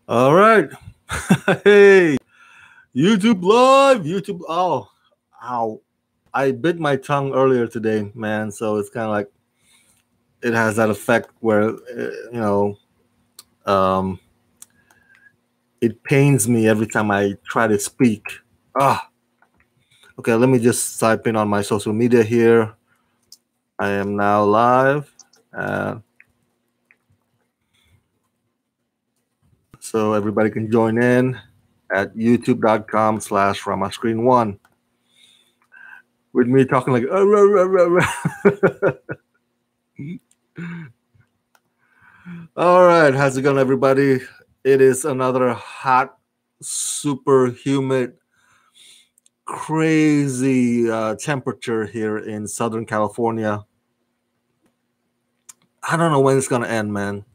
All right. Hey, YouTube Live. YouTube. Oh, ow. I bit my tongue earlier today, man. So it's kind of like it has that effect where, um, it pains me every time I try to speak. Ah, okay. Let me just type in on my social media here. I am now live. Uh, so everybody can join in at youtube.com/Rama Screen One with me talking like. All right, how's it going, everybody? It is another hot, super humid, crazy temperature here in Southern California. I don't know when it's gonna end, man.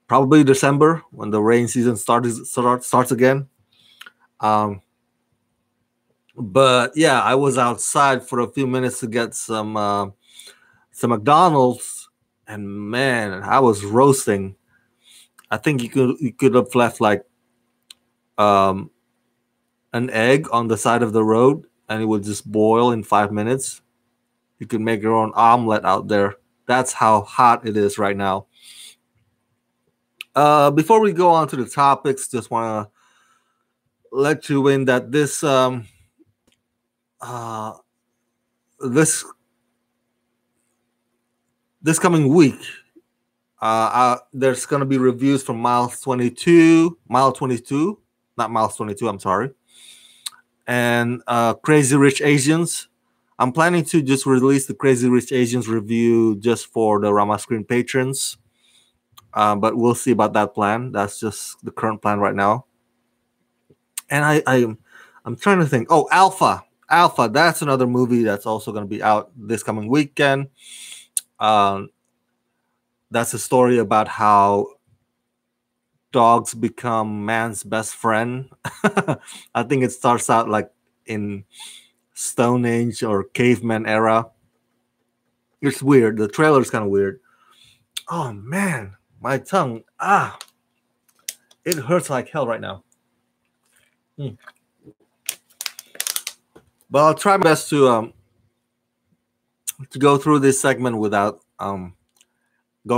Probably December when the rain season starts again. Um, but yeah, I was outside for a few minutes to get some McDonald's, and man, I was roasting. I think you could have left like um, an egg on the side of the road and it would just boil in 5 minutes. You could make your own omelet out there. That's how hot it is right now. Before we go on to the topics, just want to let you in that uh, this this coming week, there's gonna be reviews from Mile 22, not Miles 22. I'm sorry, and Crazy Rich Asians. I'm planning to just release the Crazy Rich Asians review just for the Rama Screen patrons, but we'll see about that plan. That's just the current plan right now. And I'm trying to think. Oh, Alpha. That's another movie that's also going to be out this coming weekend. Um, that's a story about how dogs become man's best friend. I think it starts out like in Stone Age or caveman era. It's weird. The trailer is kind of weird. Oh man, my tongue. It hurts like hell right now. Hmm. But I'll try my best to go through this segment without going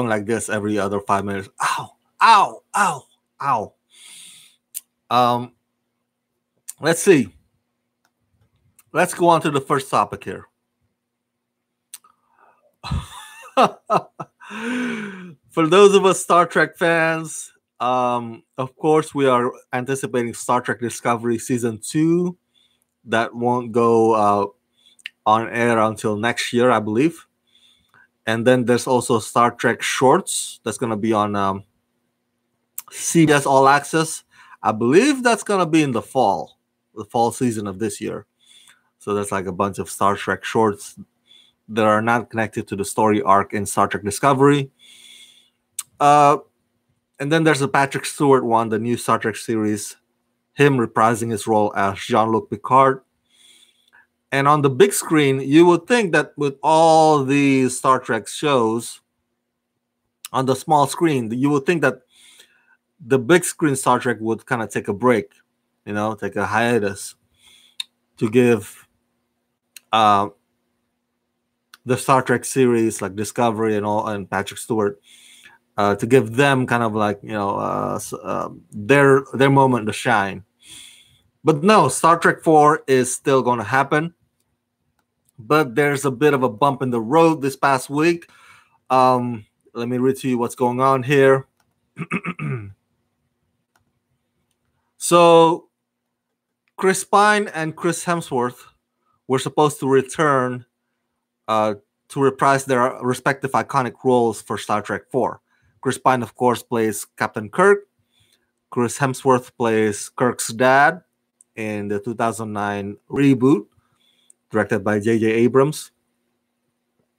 like this every other 5 minutes. Ow, ow, ow, ow. Um, let's see. Let's go on to the first topic here. For those of us Star Trek fans, of course, we are anticipating Star Trek Discovery Season 2. That won't go on air until next year, I believe. And then there's also Star Trek Shorts that's going to be on CBS All Access. I believe that's going to be in the fall season of this year. So there's like a bunch of Star Trek shorts that are not connected to the story arc in Star Trek Discovery. And then there's a Patrick Stewart one, the new Star Trek series, him reprising his role as Jean-Luc Picard. And on the big screen, you would think that with all these Star Trek shows on the small screen, you would think that the big screen Star Trek would kind of take a break, take a hiatus to give the Star Trek series like Discovery and Patrick Stewart to give them kind of like their moment to shine. But no, Star Trek 4 is still going to happen. But there's a bit of a bump in the road this past week. Let me read to you what's going on here. So, Chris Pine and Chris Hemsworth were supposed to return to reprise their respective iconic roles for Star Trek 4. Chris Pine, of course, plays Captain Kirk. Chris Hemsworth plays Kirk's dad in the 2009 reboot, directed by J.J. Abrams.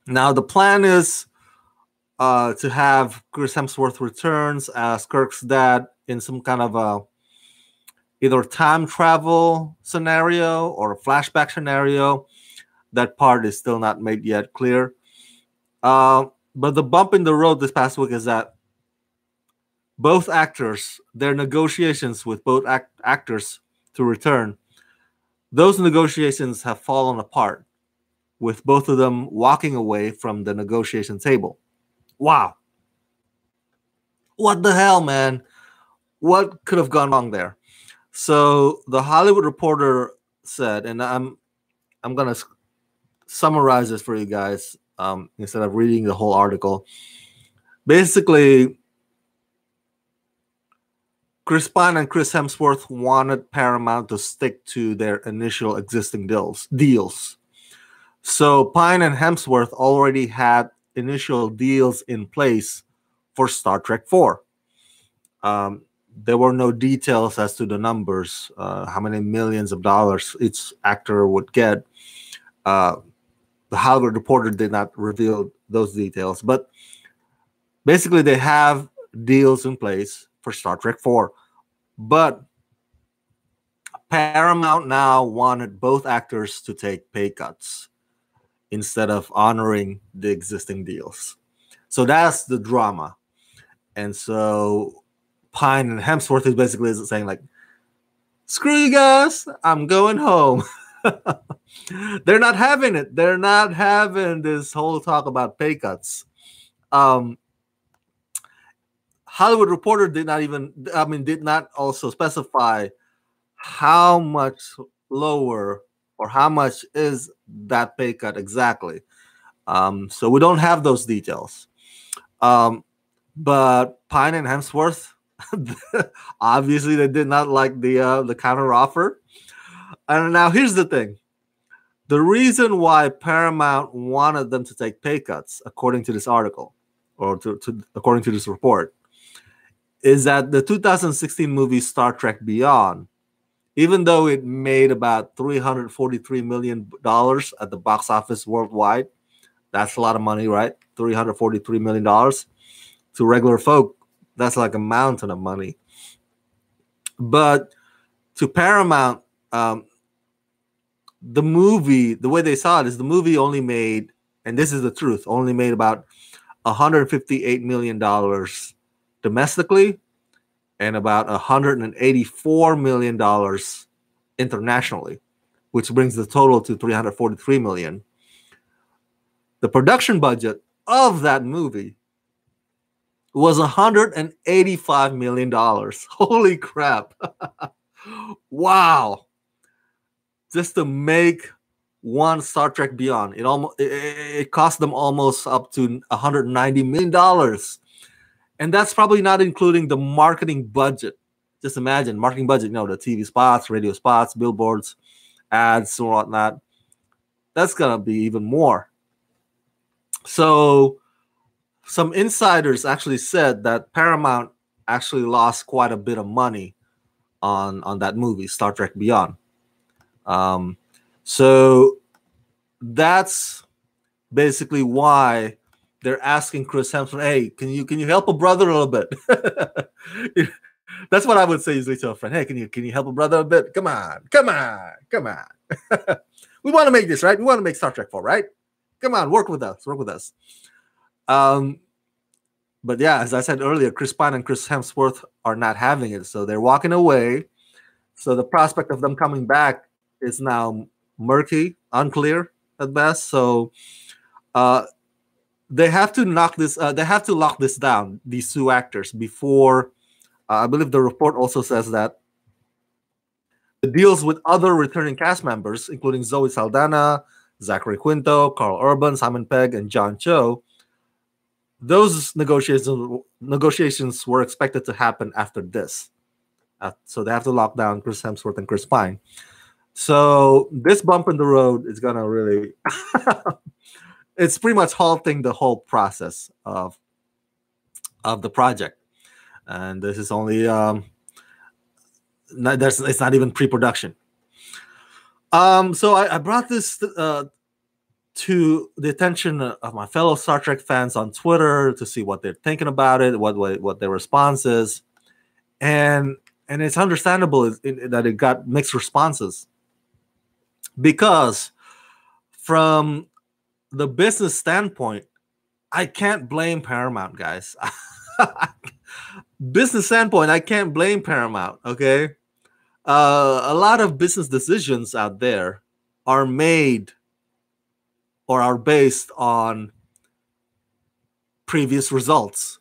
Now, the plan is to have Chris Hemsworth returns as Kirk's dad in some kind of a either time travel scenario or a flashback scenario. That part is still not made yet clear. But the bump in the road this past week is that both actors, their negotiations with both actors to return, those negotiations have fallen apart, with both of them walking away from the negotiation table. Wow. What the hell, man? What could have gone wrong there? So the Hollywood Reporter said, and I'm gonna summarize this for you guys instead of reading the whole article. Basically, Chris Pine and Chris Hemsworth wanted Paramount to stick to their initial existing deals. So Pine and Hemsworth already had initial deals in place for Star Trek 4. There were no details as to the numbers, how many millions of dollars each actor would get. The Hollywood Reporter did not reveal those details, but basically they have deals in place for Star Trek 4. But Paramount now wanted both actors to take pay cuts instead of honoring the existing deals. So that's the drama. And so Pine and Hemsworth is basically saying, like, screw you guys, I'm going home. They're not having it. They're not having this whole talk about pay cuts. Hollywood Reporter did not also specify how much lower or how much is that pay cut exactly. So we don't have those details. But Pine and Hemsworth, obviously they did not like the counter offer. And now here's the thing. The reason why Paramount wanted them to take pay cuts, according to this article, or according to this report, is that the 2016 movie Star Trek Beyond, even though it made about $343 million at the box office worldwide, that's a lot of money, right? $343 million. To regular folk, that's like a mountain of money. But to Paramount, the movie, the way they saw it is the movie only made, and this is the truth, only made about $158 million domestically and about $184 million internationally, which brings the total to $343 million. The production budget of that movie was $185 million. Holy crap. Wow. Just to make one Star Trek Beyond, it cost them almost up to $190 million. And that's probably not including the marketing budget. Just imagine, marketing budget, the TV spots, radio spots, billboards, ads, and whatnot. That's going to be even more. So some insiders actually said that Paramount actually lost quite a bit of money on that movie, Star Trek Beyond. So that's basically why they're asking Chris Hemsworth, hey, can you help a brother a little bit? That's what I would say usually to a friend. Hey, can you help a brother a bit? Come on. We want to make this, right? We want to make Star Trek 4, right? Come on, work with us. But yeah, as I said earlier, Chris Pine and Chris Hemsworth are not having it, so they're walking away. So the prospect of them coming back is now murky, unclear at best. So they have to knock this. They have to lock this down. These two actors before. I believe the report also says that the deals with other returning cast members, including Zoe Saldana, Zachary Quinto, Carl Urban, Simon Pegg, and John Cho, those negotiations were expected to happen after this. So they have to lock down Chris Hemsworth and Chris Pine. So this bump in the road is going to really... it's pretty much halting the whole process of the project. And this is only... it's not even pre-production. So I brought this to the attention of my fellow Star Trek fans on Twitter to see what they're thinking about it, what their response is. And it's understandable that it got mixed responses. Because from the business standpoint, I can't blame Paramount, guys. business standpoint, I can't blame Paramount. Okay, a lot of business decisions out there are made or are based on previous results.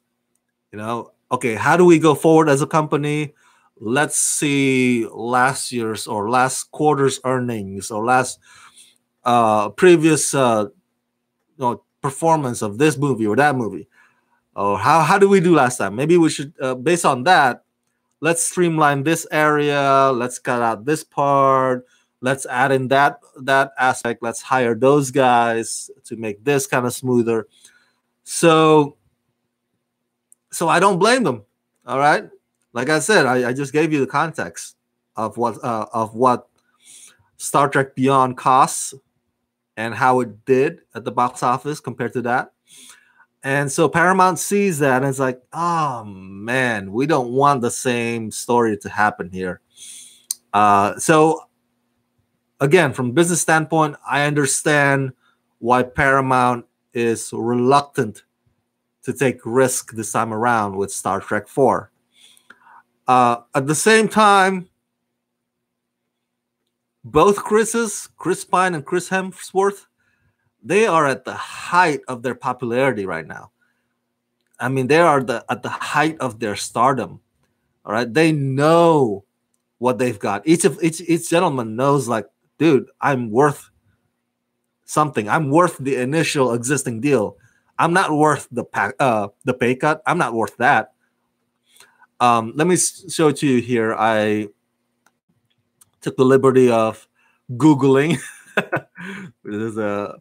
Okay, how do we go forward as a company? Let's see last year's or last quarter's earnings or last previous performance of this movie or that movie. Or how do we do last time? Maybe we should, based on that, let's streamline this area. Let's cut out this part. Let's add in that aspect. Let's hire those guys to make this kind of smoother. So I don't blame them. All right. Like I said, I just gave you the context of what Star Trek Beyond costs and how it did at the box office compared to that. And so Paramount sees that and it's like, oh man, we don't want the same story to happen here. So again, from a business standpoint, I understand why Paramount is reluctant to take risk this time around with Star Trek 4. At the same time, both Chris Pine and Chris Hemsworth, they are at the height of their popularity right now. I mean, they are at the height of their stardom. All right, they know what they've got. Each gentleman knows, like, dude, I'm worth something. I'm worth the initial existing deal. I'm not worth the pay cut. I'm not worth that. Let me show it to you here. I took the liberty of Googling. This is the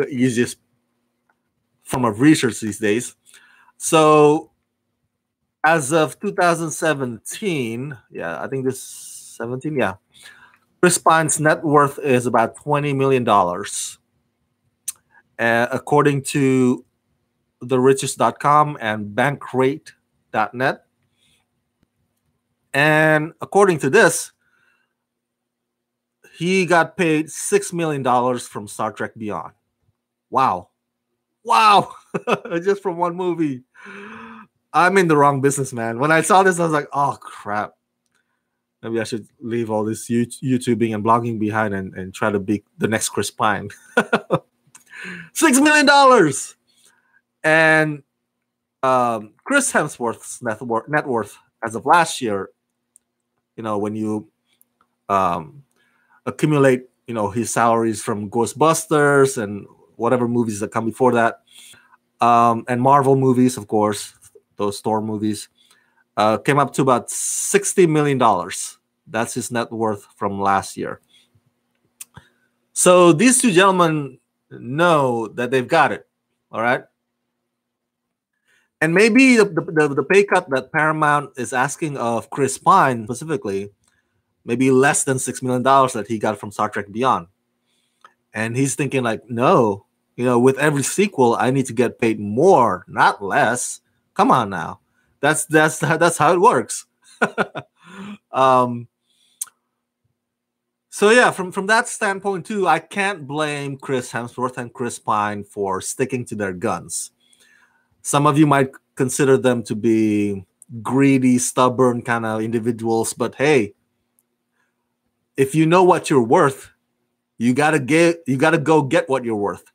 easiest form of research these days. So as of 2017, I think this 17, Chris Pine's net worth is about $20 million. According to therichest.com and bankrate.net. And according to this, he got paid $6 million from Star Trek Beyond. Wow. Just from one movie. I'm in the wrong business, man. When I saw this, I was like, oh, crap. Maybe I should leave all this YouTubing and blogging behind and try to be the next Chris Pine. $6 million. And Chris Hemsworth's net worth as of last year, when you accumulate, his salaries from Ghostbusters and whatever movies that come before that, and Marvel movies, of course, those Thor movies, came up to about $60 million. That's his net worth from last year. So these two gentlemen know that they've got it. All right. And maybe the pay cut that Paramount is asking of Chris Pine specifically, maybe less than $6 million that he got from Star Trek Beyond. And he's thinking like, no, with every sequel, I need to get paid more, not less. Come on now. That's how it works. So yeah, from that standpoint too, I can't blame Chris Hemsworth and Chris Pine for sticking to their guns. Some of you might consider them to be greedy, stubborn kind of individuals, but hey, if you know what you're worth, you gotta go get what you're worth.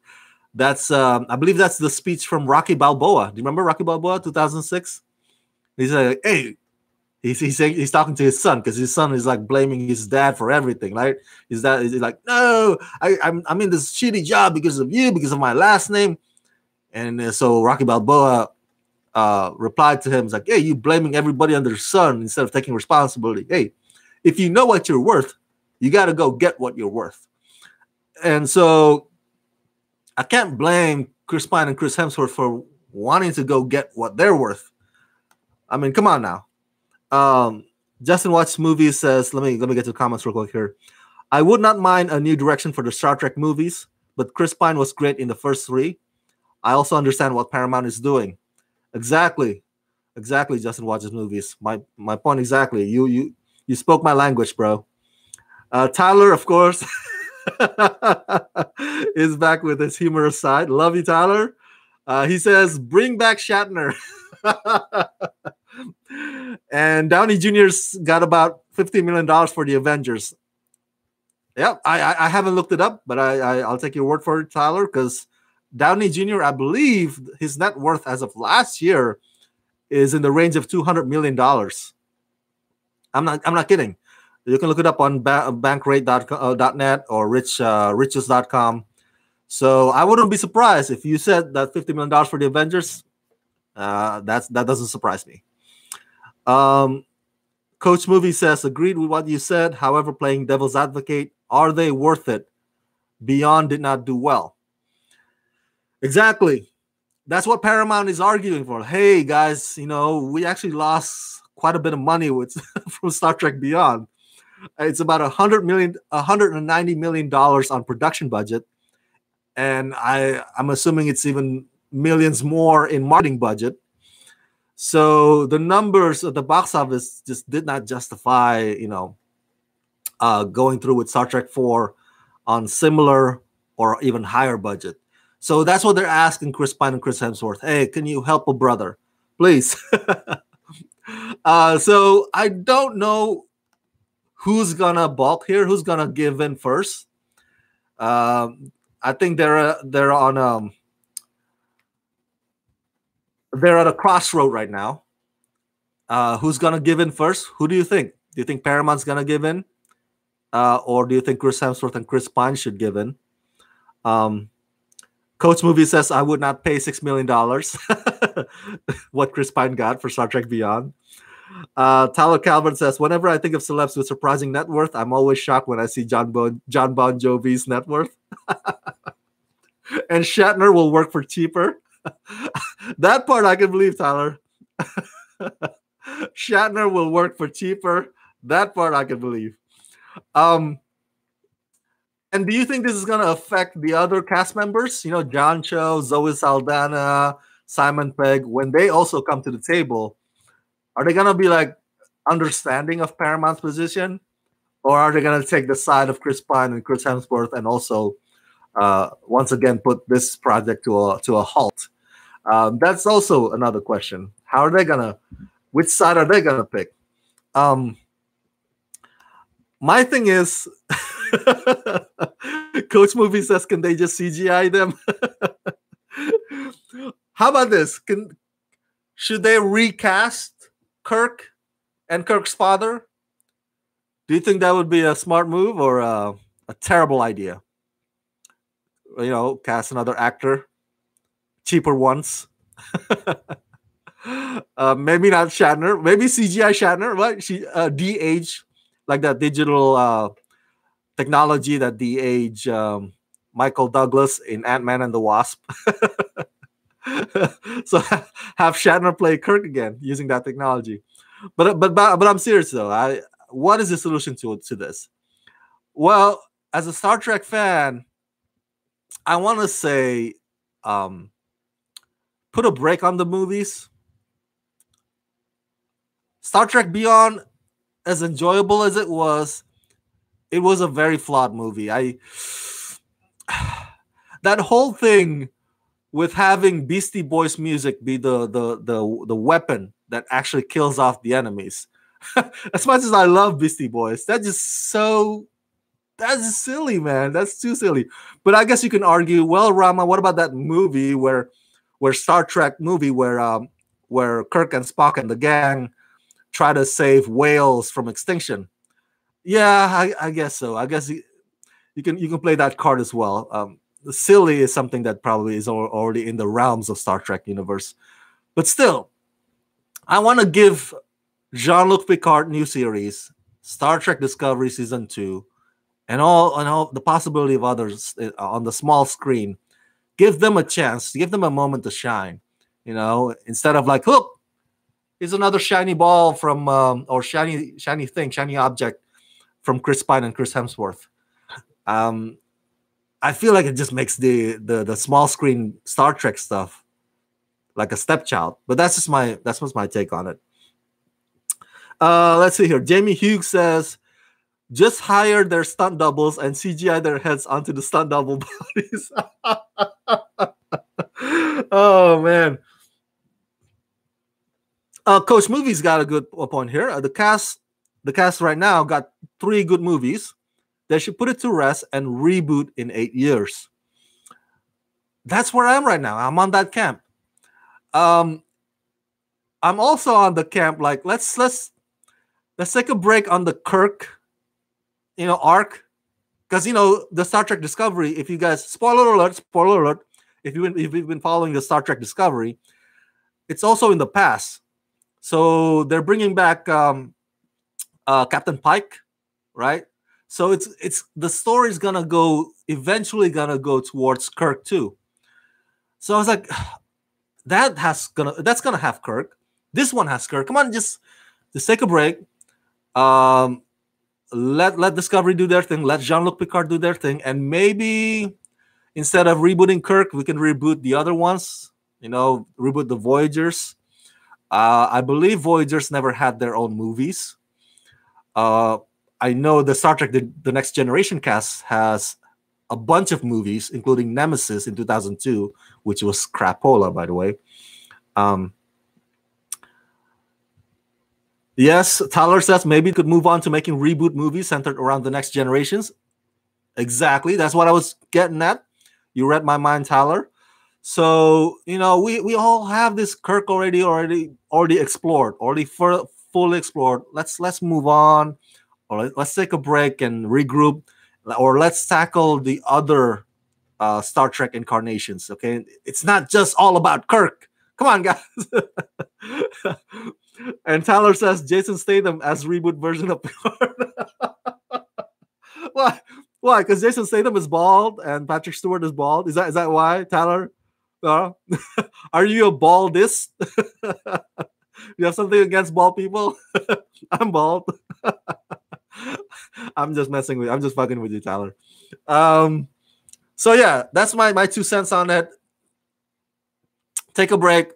That's I believe that's the speech from Rocky Balboa. Do you remember Rocky Balboa, 2006? He's like, hey, he's talking to his son because his son is like blaming his dad for everything, right? His dad is like, no, I'm in this shitty job because of you, because of my last name. And so Rocky Balboa replied to him, like, hey, you blaming everybody on their son instead of taking responsibility. Hey, if you know what you're worth, you got to go get what you're worth. And so I can't blame Chris Pine and Chris Hemsworth for wanting to go get what they're worth. I mean, come on now. Justin Watch Movies says, let me get to the comments real quick here. I would not mind a new direction for the Star Trek movies, but Chris Pine was great in the first three. I also understand what Paramount is doing. Exactly, Justin Watches Movies. My point exactly. You spoke my language, bro. Tyler, of course, is back with his humorous side. Love you, Tyler. He says, bring back Shatner. And Downey Jr.'s got about $50 million for the Avengers. Yeah, I haven't looked it up, but I'll take your word for it, Tyler, because Downey Jr., I believe his net worth as of last year is in the range of $200 million. I'm not kidding. You can look it up on bankrate.net or riches.com. So I wouldn't be surprised if you said that $50 million for the Avengers. That doesn't surprise me. Coach Movie says, agreed with what you said. However, playing devil's advocate, are they worth it? Beyond did not do well. Exactly. That's what Paramount is arguing for. Hey guys, we actually lost quite a bit of money with from Star Trek Beyond. It's about $190 million on production budget, and I'm assuming it's even millions more in marketing budget. So the numbers at the box office just did not justify, going through with Star Trek 4 on similar or even higher budget. So that's what they're asking Chris Pine and Chris Hemsworth. Hey, can you help a brother, please? So I don't know who's gonna balk here, who's gonna give in first. I think they're at a crossroad right now. Who's gonna give in first? Who do you think? Do you think Paramount's gonna give in, or do you think Chris Hemsworth and Chris Pine should give in? Coach Movie says, I would not pay $6 million what Chris Pine got for Star Trek Beyond. Tyler Calvert says, whenever I think of celebs with surprising net worth, I'm always shocked when I see John Bon Jovi's net worth. And Shatner will work for cheaper. That part I can believe, Tyler. Shatner will work for cheaper. That part I can believe. And do you think this is going to affect the other cast members? John Cho, Zoe Saldana, Simon Pegg, when they also come to the table, are they going to be like understanding of Paramount's position? Or are they going to take the side of Chris Pine and Chris Hemsworth and also once again put this project to a halt? That's also another question. Which side are they going to pick? My thing is, Coach Movie says, can they just CGI them? How about this? Should they recast Kirk and Kirk's father? Do you think that would be a smart move or a terrible idea? Cast another actor, cheaper ones. Maybe not Shatner. Maybe CGI Shatner. Right? De-age, like that digital technology that de-age Michael Douglas in Ant-Man and the Wasp. So have Shatner play Kirk again using that technology. But I'm serious though. What is the solution to this? Well, as a Star Trek fan, I want to say, put a break on the movies. Star Trek Beyond, as enjoyable as it was a very flawed movie. That whole thing with having Beastie Boys music be the weapon that actually kills off the enemies. As much as I love Beastie Boys, that's just silly, man. That's too silly. But I guess you can argue, well, Rama, what about that movie where Star Trek movie where Kirk and Spock and the gang try to save whales from extinction? Yeah, I guess so. I guess you can play that card as well. Silly is something that probably is already in the realms of Star Trek universe. But still, I want to give Jean-Luc Picard new series, Star Trek Discovery Season 2, and all the possibility of others on the small screen. Give them a chance, give them a moment to shine. Instead of like, look, here's another shiny ball from or shiny object from Chris Pine and Chris Hemsworth. I feel like it just makes the small screen Star Trek stuff like a stepchild. But that's what's my take on it. Let's see here. Jamie Hughes says, just hire their stunt doubles and CGI their heads onto the stunt double bodies. Oh man. Coach Movies got a good point here. The cast right now got 3 good movies. They should put it to rest and reboot in 8 years. That's where I am right now. I'm on that camp. I'm also on the camp like let's take a break on the Kirk, arc, because the Star Trek Discovery. If you guys, spoiler alert, if you've been following the Star Trek Discovery, it's also in the past. So they're bringing back Captain Pike, right? So it's the story's eventually gonna go towards Kirk too. So I was like, that's gonna have Kirk. This one has Kirk. Come on, just take a break. Let Discovery do their thing. Let Jean-Luc Picard do their thing, and maybe instead of rebooting Kirk, we can reboot the other ones. Reboot the Voyagers. I believe Voyagers never had their own movies. I know the Star Trek the Next Generation cast has a bunch of movies, including Nemesis in 2002, which was crapola, by the way. Yes, Tyler says maybe it could move on to making reboot movies centered around the next generations. Exactly, that's what I was getting at. You read my mind, Tyler. So we all have this Kirk already explored, fully explored. Let's move on, or let's take a break and regroup, or let's tackle the other Star Trek incarnations. Okay, it's not just all about Kirk. Come on, guys. And Tyler says Jason Statham as reboot version of Picard. Why? Why? Because Jason Statham is bald and Patrick Stewart is bald. Is that why, Tyler? Are you a baldist? You have something against bald people? I'm bald. I'm just messing with you. I'm just fucking with you, Tyler. So yeah, that's my 2 cents on it. Take a break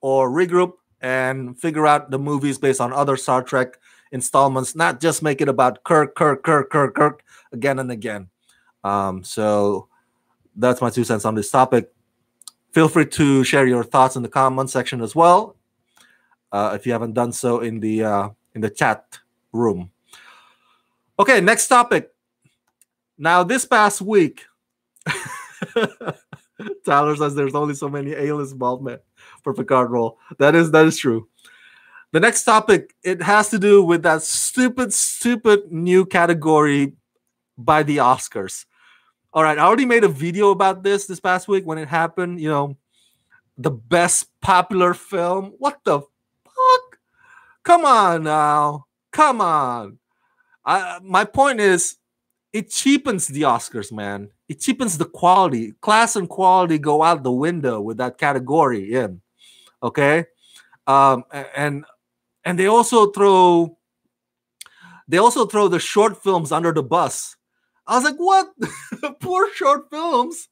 or regroup and figure out the movies based on other Star Trek installments, not just make it about Kirk again and again. So that's my 2 cents on this topic. Feel free to share your thoughts in the comment section as well, if you haven't done so in the chat room. Okay, next topic. Now, this past week, Tyler says there's only so many A-list bald men for Picard role. That is true. The next topic, it has to do with that stupid new category by the Oscars. All right, I already made a video about this past week when it happened. The best popular film. What the fuck? Come on now. Come on. My point is, it cheapens the Oscars, man. It cheapens the quality. Class and quality go out the window with that category in. Okay? And they also throw the short films under the bus. I was like, what? Poor short films.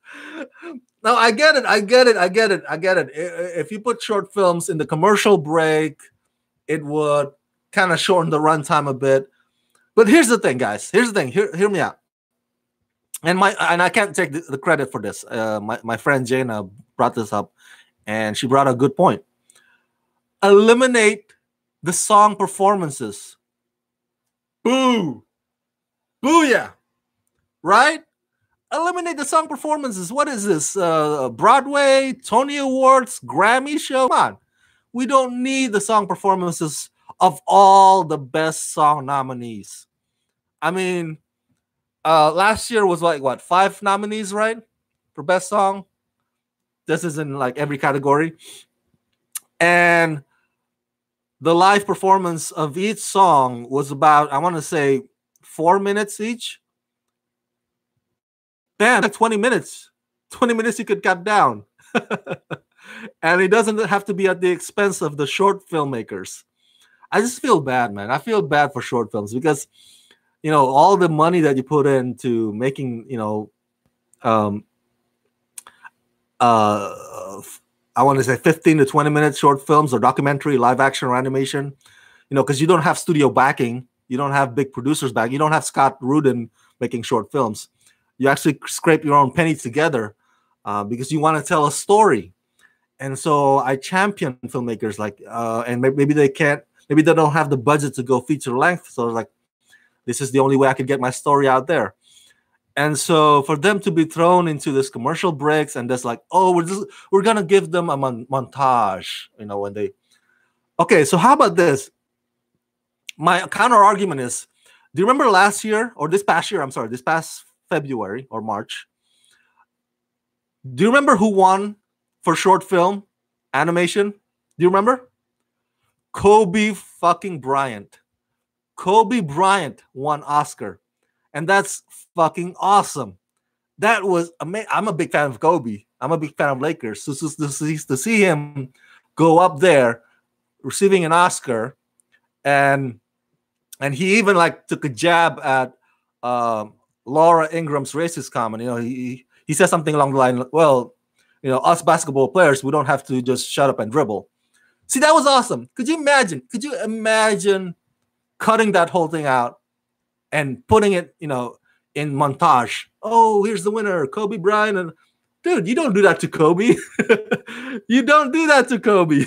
Now, I get it. If you put short films in the commercial break, it would kind of shorten the runtime a bit. But here's the thing, guys. Hear me out. And I can't take the credit for this. My friend Jana brought this up, and she brought a good point. Eliminate the song performances. Boo! Booyah! Right? Eliminate the song performances. What is this? Broadway, Tony Awards, Grammy show? Come on. We don't need the song performances of all the best song nominees. I mean, last year was like, what, 5 nominees, right? For best song. This is in like every category. And the live performance of each song was about, I want to say, 4 minutes each. Damn, like 20 minutes. 20 minutes you could cut down. And it doesn't have to be at the expense of the short filmmakers. I just feel bad, man. I feel bad for short films because, all the money that you put into making, I want to say 15 to 20 minute short films or documentary, live action or animation, because you don't have studio backing. You don't have big producers back. You don't have Scott Rudin making short films. You actually scrape your own pennies together because you want to tell a story. And so I champion filmmakers like, and maybe they can't, maybe they don't have the budget to go feature length. So like, this is the only way I could get my story out there. And so for them to be thrown into this commercial breaks and just like, oh, we're gonna give them a montage, when they. Okay, so how about this? My counter argument is, do you remember last year or this past year? I'm sorry, this past February or March. Do you remember who won for short film animation? Do you remember? Kobe fucking Bryant. Kobe Bryant won Oscar, and that's fucking awesome. That was amazing. I'm a big fan of Kobe. I'm a big fan of Lakers. So to see him go up there, receiving an Oscar, and he even like took a jab at Laura Ingram's racist comment. He said something along the line, well, us basketball players, we don't have to just shut up and dribble. See, that was awesome. Could you imagine? Cutting that whole thing out and putting it, in montage? Oh, here's the winner, Kobe Bryant. And dude, you don't do that to Kobe. You don't do that to Kobe.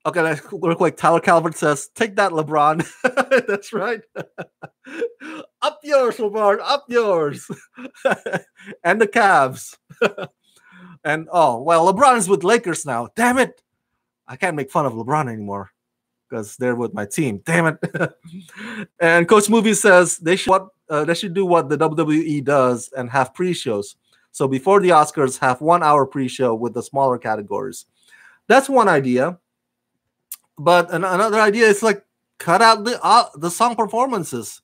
Okay, real quick. Tyler Calvert says, "Take that, LeBron." That's right. Up yours, LeBron. Up yours. And the Cavs. And well, LeBron is with Lakers now. Damn it! I can't make fun of LeBron anymore because they're with my team. Damn it! And Coach Movie says they should do what the WWE does and have pre-shows. So before the Oscars, have 1 hour pre-show with the smaller categories. That's one idea. But another idea is like cut out the song performances.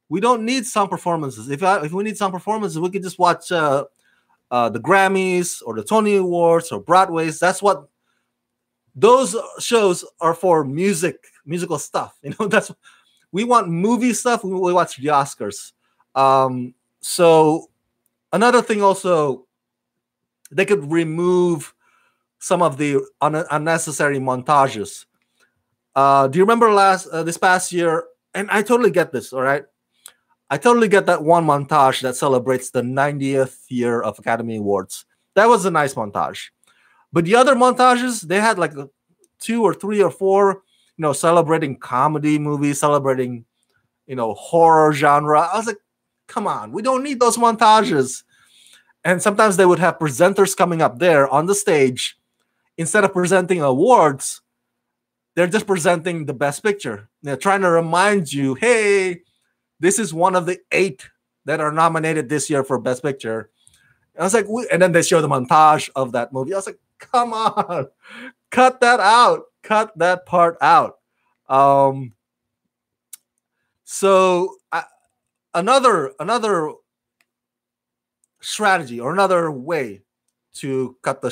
We don't need song performances. If we need song performances, we could just watch the Grammys or the Tony Awards or Broadway's. That's what those shows are for. Musical stuff. That's we want movie stuff. We watch the Oscars. So another thing also, they could remove some of the unnecessary montages. Do you remember this past year? And I totally get this, all right? I totally get that one montage that celebrates the 90th year of Academy Awards. That was a nice montage. But the other montages, they had like 2 or 3 or 4, celebrating comedy movies, celebrating, horror genre. I was like, come on, we don't need those montages. And sometimes they would have presenters coming up there on the stage. Instead of presenting awards, they're just presenting the best picture. They're trying to remind you, hey, this is one of the 8 that are nominated this year for Best Picture. And I was like, and then they show the montage of that movie. I was like, come on, cut that out. Cut that part out. Another strategy or another way to cut the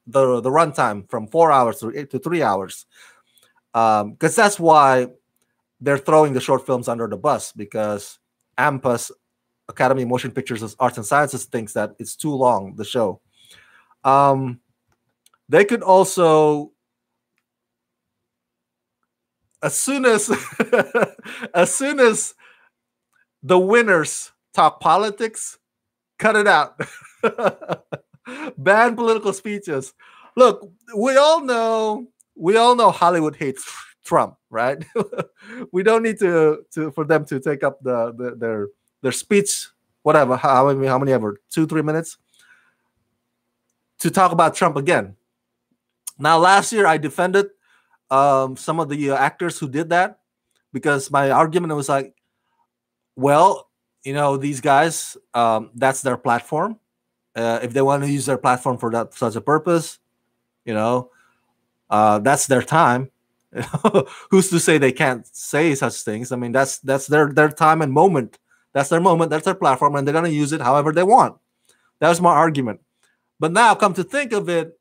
runtime from 4 hours to 3 hours. Because that's why they're throwing the short films under the bus, because AMPAS, Academy of Motion Pictures Arts and Sciences, thinks that it's too long, the show. They could also, as soon as the winners talk politics, cut it out. Ban political speeches. Look, we all know Hollywood hates Trump, right? We don't need to for them to take up their speech, whatever, how many ever, 2-3 minutes to talk about Trump again. Now, last year I defended some of the actors who did that, because my argument was like, well, these guys, that's their platform. If they want to use their platform for such a purpose, that's their time. Who's to say they can't say such things? I mean, that's their time and moment. That's their moment. That's their platform, and they're gonna use it however they want. That was my argument. But now, come to think of it,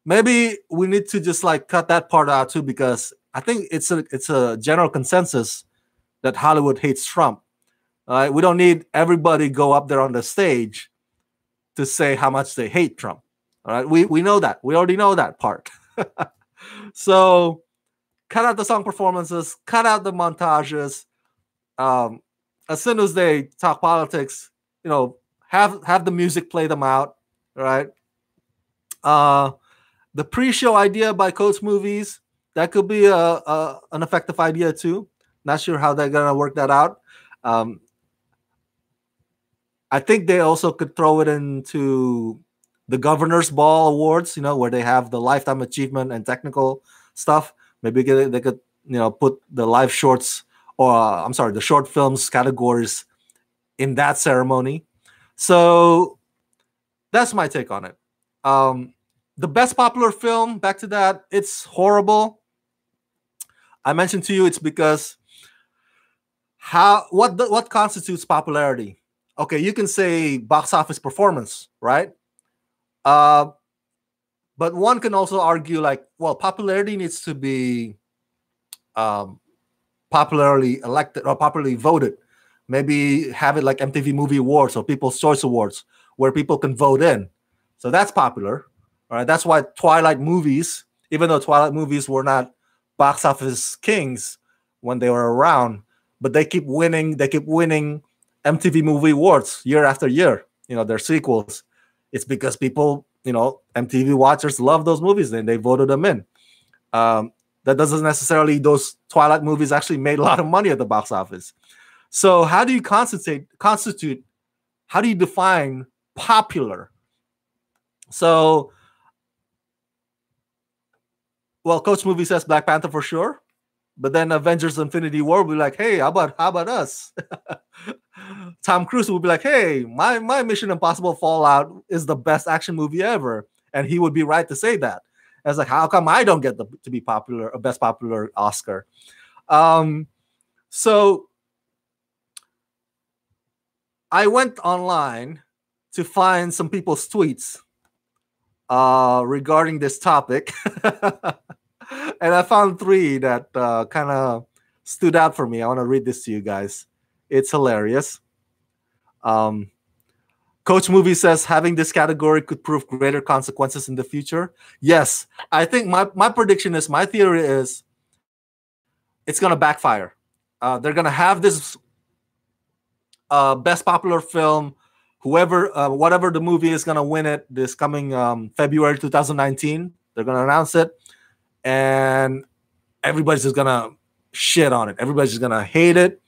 maybe we need to just like cut that part out too, because I think it's a general consensus that Hollywood hates Trump. We don't need everybody go up there on the stage to say how much they hate Trump. All right, we know that. We already know that part. So cut out the song performances, cut out the montages. As soon as they talk politics, have the music play them out. right? Uh, the pre-show idea by Coach Movies, that could be an effective idea too. Not sure how they're gonna work that out. Um, I think they also could throw it into the Governor's Ball Awards, where they have the lifetime achievement and technical stuff. Maybe they could, put the live shorts, or I'm sorry, the short films categories in that ceremony. So that's my take on it. The best popular film, back to that, it's horrible. I mentioned to you it's because what constitutes popularity? Okay, you can say box office performance, right? Uh, but one can also argue like, well, popularity needs to be um, popularly elected or popularly voted. Maybe have it like MTV Movie Awards or People's Choice Awards, where people can vote in. So that's popular. All right. That's why Twilight movies, even though Twilight movies were not box office kings when they were around, but they keep winning. They keep winning MTV Movie Awards year after year. Their sequels. It's because people, MTV watchers love those movies and they voted them in. That doesn't necessarily those Twilight movies actually made a lot of money at the box office. So how do you constitute? How do you define popular? So, well, Coach Movie says Black Panther for sure, but then Avengers: Infinity War will be like, hey, how about us? Tom Cruise will be like, hey, my Mission Impossible Fallout is the best action movie ever, and he would be right to say that. I was like, how come I don't get to be popular, a best popular Oscar? So I went online to find some people's tweets regarding this topic. And I found three that kind of stood out for me. I want to read this to you guys. It's hilarious. Um, Coach Movie says having this category could prove greater consequences in the future. Yes, I think my prediction is, my theory is, it's going to backfire. They're going to have this best popular film, whatever the movie is going to win it this coming February 2019. They're going to announce it, and everybody's just going to shit on it. Everybody's just going to hate it.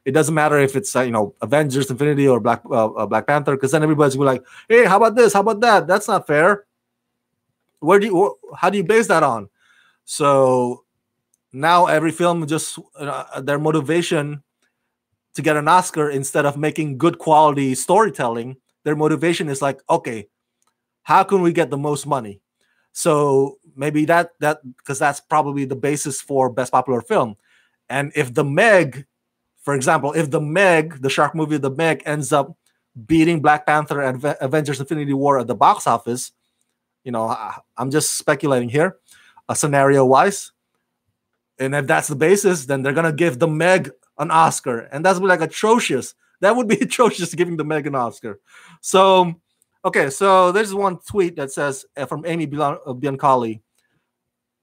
It doesn't matter if it's Avengers Infinity or Black Panther, because then everybody's going to be like, hey, how about this? How about that? That's not fair. How do you base that on? So now every film just their motivation to get an Oscar, instead of making good quality storytelling, their motivation is like, okay, how can we get the most money? So maybe that because that's probably the basis for best popular film. And if the Meg, for example, if the Meg, the shark movie, the Meg, ends up beating Black Panther and Avengers: Infinity War at the box office, I'm just speculating here, scenario wise. And if that's the basis, then they're gonna give the Meg an Oscar, and that's like atrocious. That would be atrocious, giving the Meg an Oscar. So, okay, so there's one tweet that says from Amy Biancali,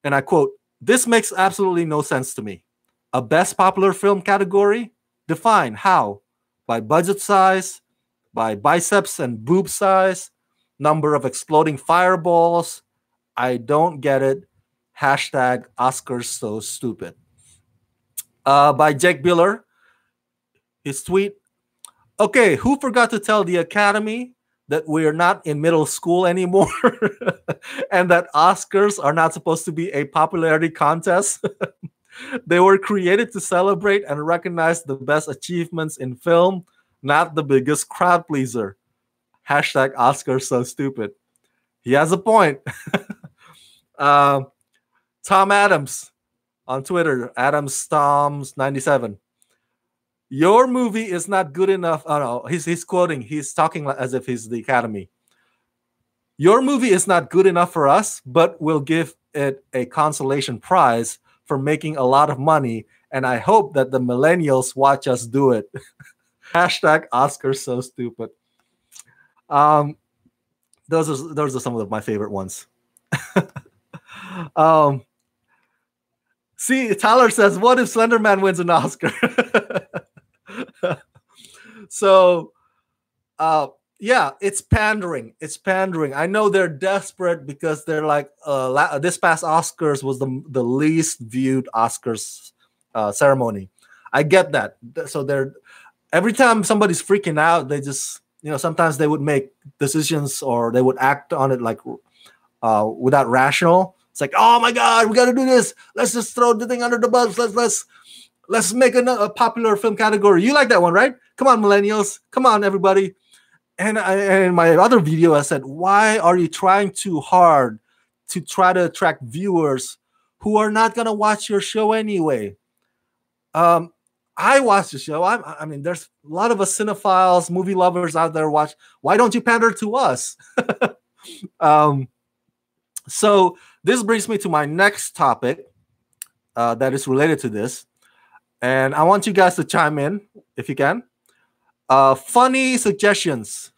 and I quote: "This makes absolutely no sense to me. A best popular film category? Define how? By budget size, by biceps and boob size, number of exploding fireballs. I don't get it. Hashtag Oscars so stupid." By Jake Biller, his tweet: "Okay, who forgot to tell the Academy that we're not in middle school anymore and that Oscars are not supposed to be a popularity contest? They were created to celebrate and recognize the best achievements in film, not the biggest crowd pleaser. Hashtag Oscars so stupid." He has a point. Tom Adams on Twitter, Adams Toms 97. "Your movie is not good enough." Oh no, he's quoting. He's talking as if he's the Academy. "Your movie is not good enough for us, but we'll give it a consolation prize for making a lot of money, and I hope that the millennials watch us do it." Hashtag Oscars so stupid. Um, those are some of my favorite ones. See, Tyler says, "What if Slenderman wins an Oscar?" So, Yeah, it's pandering. It's pandering. I know they're desperate because they're like, this past Oscars was the least viewed Oscars ceremony. I get that. So they're every time somebody's freaking out, they just, sometimes they would make decisions or they would act on it like without rational. It's like, oh my god, we got to do this. Let's just throw the thing under the bus. Let's make a popular film category. You like that one, right? Come on, millennials. Come on, everybody. And in my other video, I said, why are you trying too hard to try to attract viewers who are not going to watch your show anyway? I watch the show. I mean, there's a lot of us cinephiles, movie lovers out there watch. Why don't you pander to us? So this brings me to my next topic that is related to this. And I want you guys to chime in if you can. Funny suggestions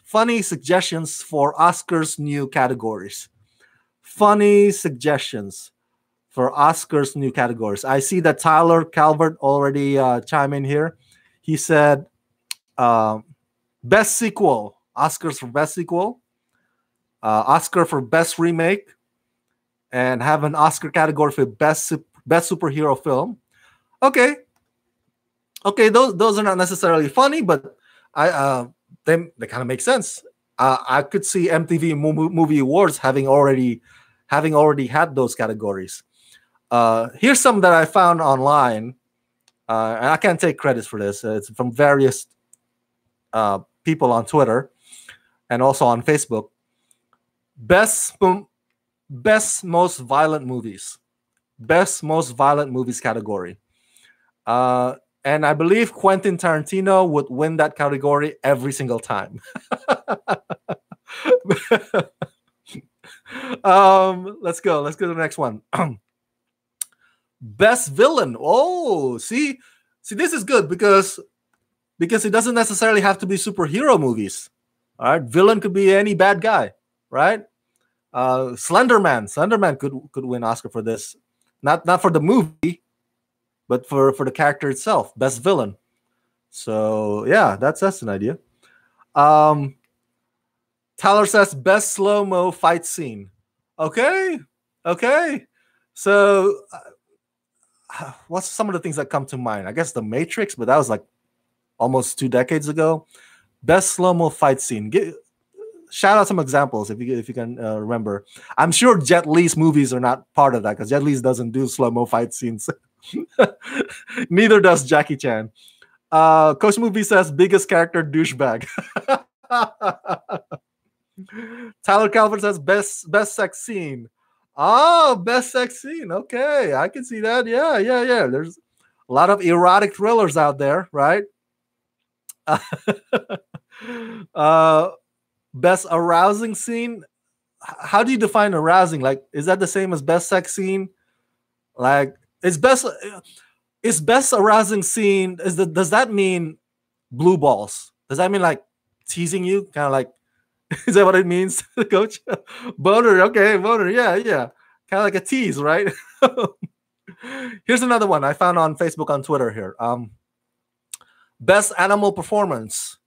for Oscars new categories. Funny suggestions for Oscars new categories. I see that Tyler Calvert already chimed in here. He said, best sequel, Oscars for best sequel, Oscar for best remake, and have an Oscar category for best superhero film. Okay, those are not necessarily funny, but they kind of make sense. I could see MTV Movie Awards having already had those categories. Here's some that I found online, and I can't take credit for this. It's from various people on Twitter and also on Facebook. Best most violent movies. Best most violent movies category. And I believe Quentin Tarantino would win that category every single time. Let's go. Let's go to the next one. Best villain. Oh, see, this is good because it doesn't necessarily have to be superhero movies. All right, villain could be any bad guy, right? Slenderman could win Oscar for this. Not for the movie, but for the character itself, best villain. So yeah, that's an idea. Tyler says best slow-mo fight scene. Okay. So what's some of the things that come to mind? I guess The Matrix, but that was like almost 2 decades ago. Best slow-mo fight scene. Shout out some examples if you can remember. I'm sure Jet Li's movies are not part of that because Jet Li doesn't do slow-mo fight scenes. Neither does Jackie Chan. Coach Movie says biggest character douchebag. Tyler Calvert says best sex scene. Oh, best sex scene. Okay, I can see that. Yeah. There's a lot of erotic thrillers out there, right? Best arousing scene. How do you define arousing? Like, is that the same as best sex scene? Like, it's best arousing scene. Does that mean blue balls? Does that mean like teasing you? Kind of like, is that what it means, Coach? Boner, okay, boner, yeah. Kind of like a tease, right? Here's another one I found on Facebook, on Twitter here. Best animal performance.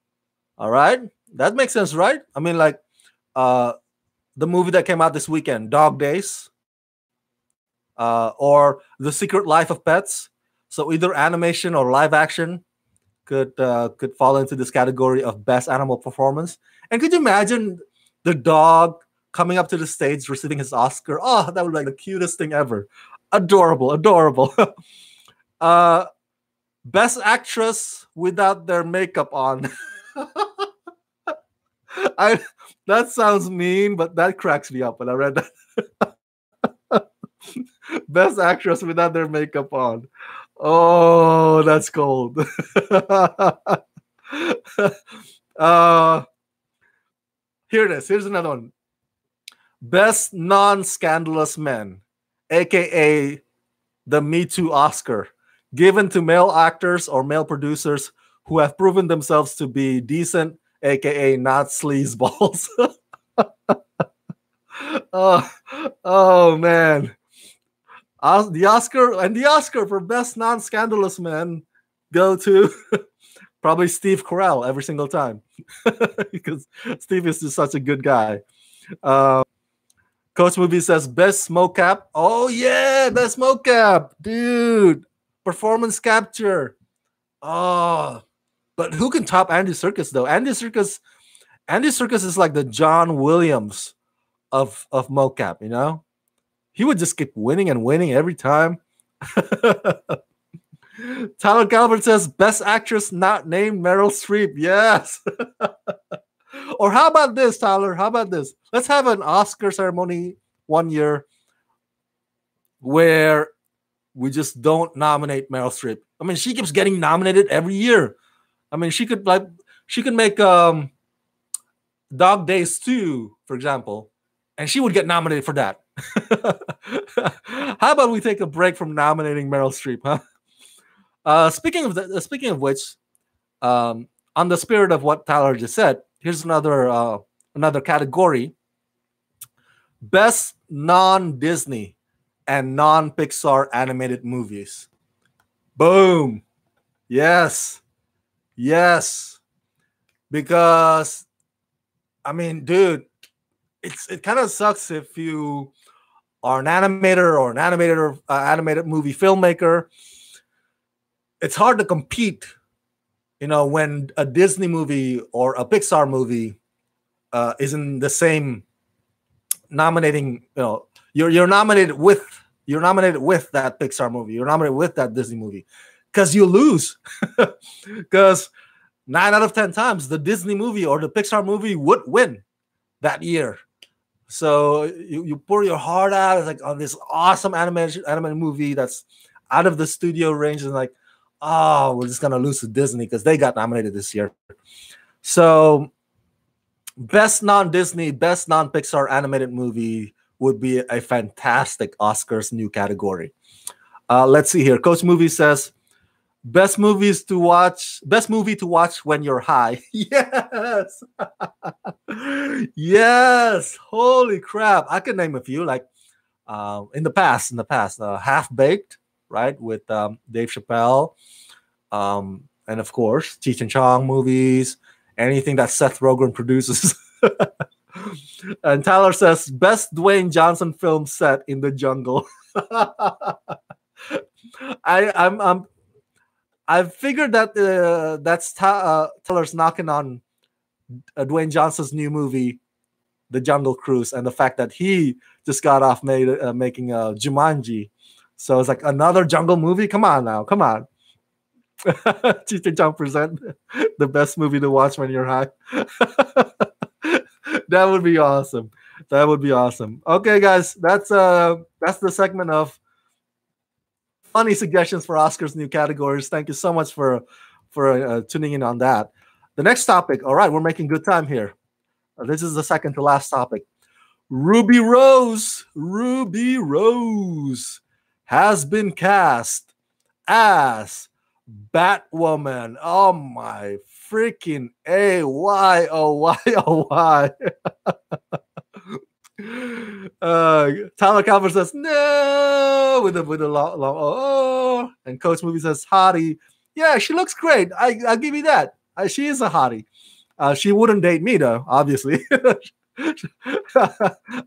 All right, that makes sense, right? I mean, like the movie that came out this weekend, Dog Days, or The Secret Life of Pets. So either animation or live action could fall into this category of best animal performance. And could you imagine the dog coming up to the stage receiving his Oscar? Oh, that would be like the cutest thing ever. Adorable. Best actress without their makeup on. That sounds mean, but that cracks me up when I read that. Best actress without their makeup on. Oh, that's cold. Here it is. Here's another one. Best non-scandalous men, aka the Me Too Oscar, given to male actors or male producers who have proven themselves to be decent, aka not sleazeballs. Oh man. The Oscar for best non-scandalous men go to Probably Steve Carell every single time because Steve is just such a good guy. Coach Movie says best mocap. Oh yeah, best mocap, dude. Performance capture. Oh, but who can top Andy Serkis though? Andy Serkis is like the John Williams of mocap. You know, he would just keep winning and winning every time. Tyler Calvert says best actress not named Meryl Streep. Yes. Or how about this, Tyler? How about this? Let's have an Oscar ceremony one year where we just don't nominate Meryl Streep. I mean, she keeps getting nominated every year. I mean, she could make Dog Days 2, for example, and she would get nominated for that. How about we take a break from nominating Meryl Streep, huh? Speaking of which, on the spirit of what Tyler just said, here's another category: best non-Disney and non-Pixar animated movies. Boom! Yes, because I mean, dude, it kind of sucks if you are an animator or animated movie filmmaker. It's hard to compete, when a Disney movie or a Pixar movie is in the same nominating. You're nominated with that Pixar movie. You're nominated with that Disney movie, because you lose. Because 9 out of 10 times the Disney movie or the Pixar movie would win that year. So you pour your heart out. It's like on this awesome animated movie that's out of the studio range, and like, oh, we're just gonna lose to Disney because they got nominated this year. So best non-Disney, best non-Pixar animated movie would be a fantastic Oscars new category. Let's see here. Coach Movie says best movie to watch when you're high. Yes. Yes. Holy crap. I can name a few, like in the past, Half Baked, right, with Dave Chappelle, and of course Cheech and Chong movies, anything that Seth Rogen produces. And Tyler says best Dwayne Johnson film set in the jungle. I figured that that's Tyler's knocking on Dwayne Johnson's new movie, The Jungle Cruise, and the fact that he just got off making Jumanji. So it's like another jungle movie. Come on now, come on. Cheech and Chong present the best movie to watch when you're high. That would be awesome. That would be awesome. Okay, guys, that's the segment of funny suggestions for Oscars new categories. Thank you so much for tuning in on that. The next topic. All right, we're making good time here. This is the second to last topic. Ruby Rose has been cast as Batwoman. Oh my freaking A! Why? Oh why? Oh why? Tyler Calvert says no with a long oh, and Coach Movie says hottie. Yeah, she looks great. I'll give you that. She is a hottie. She wouldn't date me though, obviously. I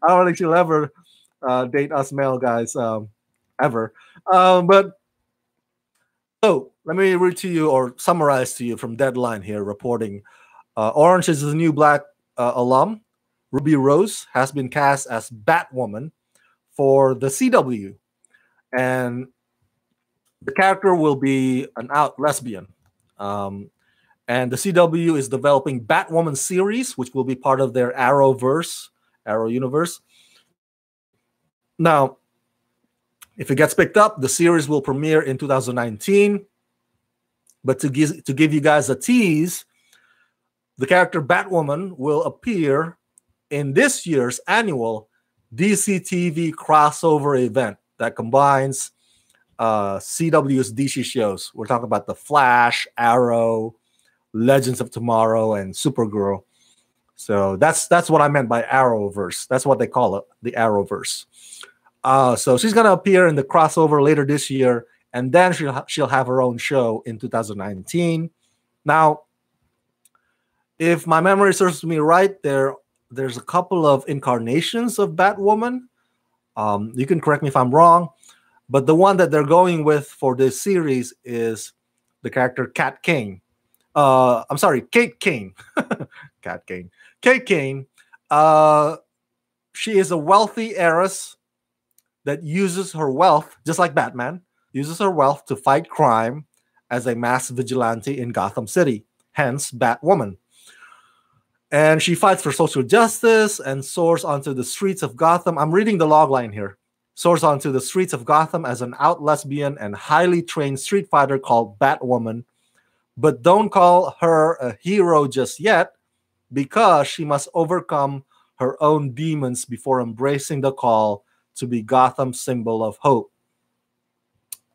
don't think she'll ever date us male guys ever. But so let me read to you or summarize to you from Deadline here reporting. Orange is the New Black alum. Ruby Rose has been cast as Batwoman for the CW, and the character will be an out lesbian. And the CW is developing Batwoman series, which will be part of their Arrow universe. Now, if it gets picked up, the series will premiere in 2019. But to give you guys a tease, the character Batwoman will appear in this year's annual DC TV crossover event that combines CW's DC shows. We're talking about The Flash, Arrow, Legends of Tomorrow, and Supergirl. So that's what I meant by Arrowverse. That's what they call it, the Arrowverse. So she's gonna appear in the crossover later this year, and then she'll have her own show in 2019. Now, if my memory serves me right, there's a couple of incarnations of Batwoman. You can correct me if I'm wrong, but the one that they're going with for this series is the character Cat Kane. I'm sorry, Kate Kane. Cat Kane. Kate Kane. She is a wealthy heiress that uses her wealth, just like Batman, uses her wealth to fight crime as a mass vigilante in Gotham City, hence Batwoman. And she fights for social justice and soars onto the streets of Gotham. I'm reading the logline here. Soars onto the streets of Gotham as an out lesbian and highly trained street fighter called Batwoman. But don't call her a hero just yet, because she must overcome her own demons before embracing the call to be Gotham's symbol of hope.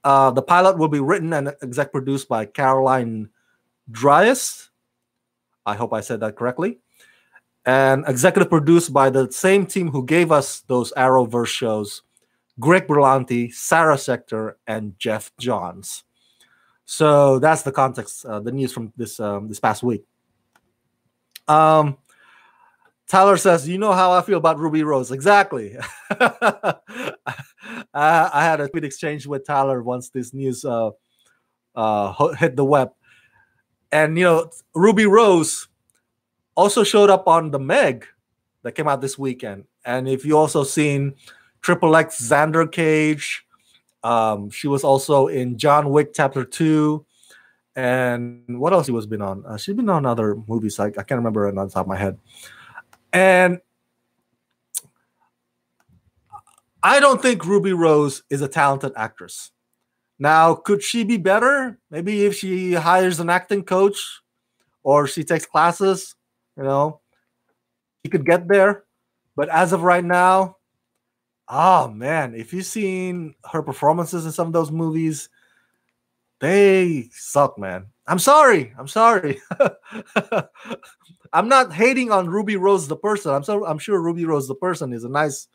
The pilot will be written and exec produced by Caroline Dries. I hope I said that correctly. And executive produced by the same team who gave us those Arrowverse shows, Greg Berlanti, Sarah Sector, and Jeff Johns. So that's the context, the news from this past week. Tyler says, you know how I feel about Ruby Rose. Exactly. I had a tweet exchange with Tyler once this news hit the web. And, Ruby Rose also showed up on The Meg that came out this weekend. And if you also seen Triple X Xander Cage, she was also in John Wick Chapter 2. And what else she was been on? She's been on other movies. I can't remember it on the top of my head. And I don't think Ruby Rose is a talented actress. Now, could she be better? Maybe if she hires an acting coach or she takes classes, she could get there. But as of right now, oh man, if you've seen her performances in some of those movies, they suck, man. I'm sorry. I'm not hating on Ruby Rose the person. I'm sure Ruby Rose the person is a nice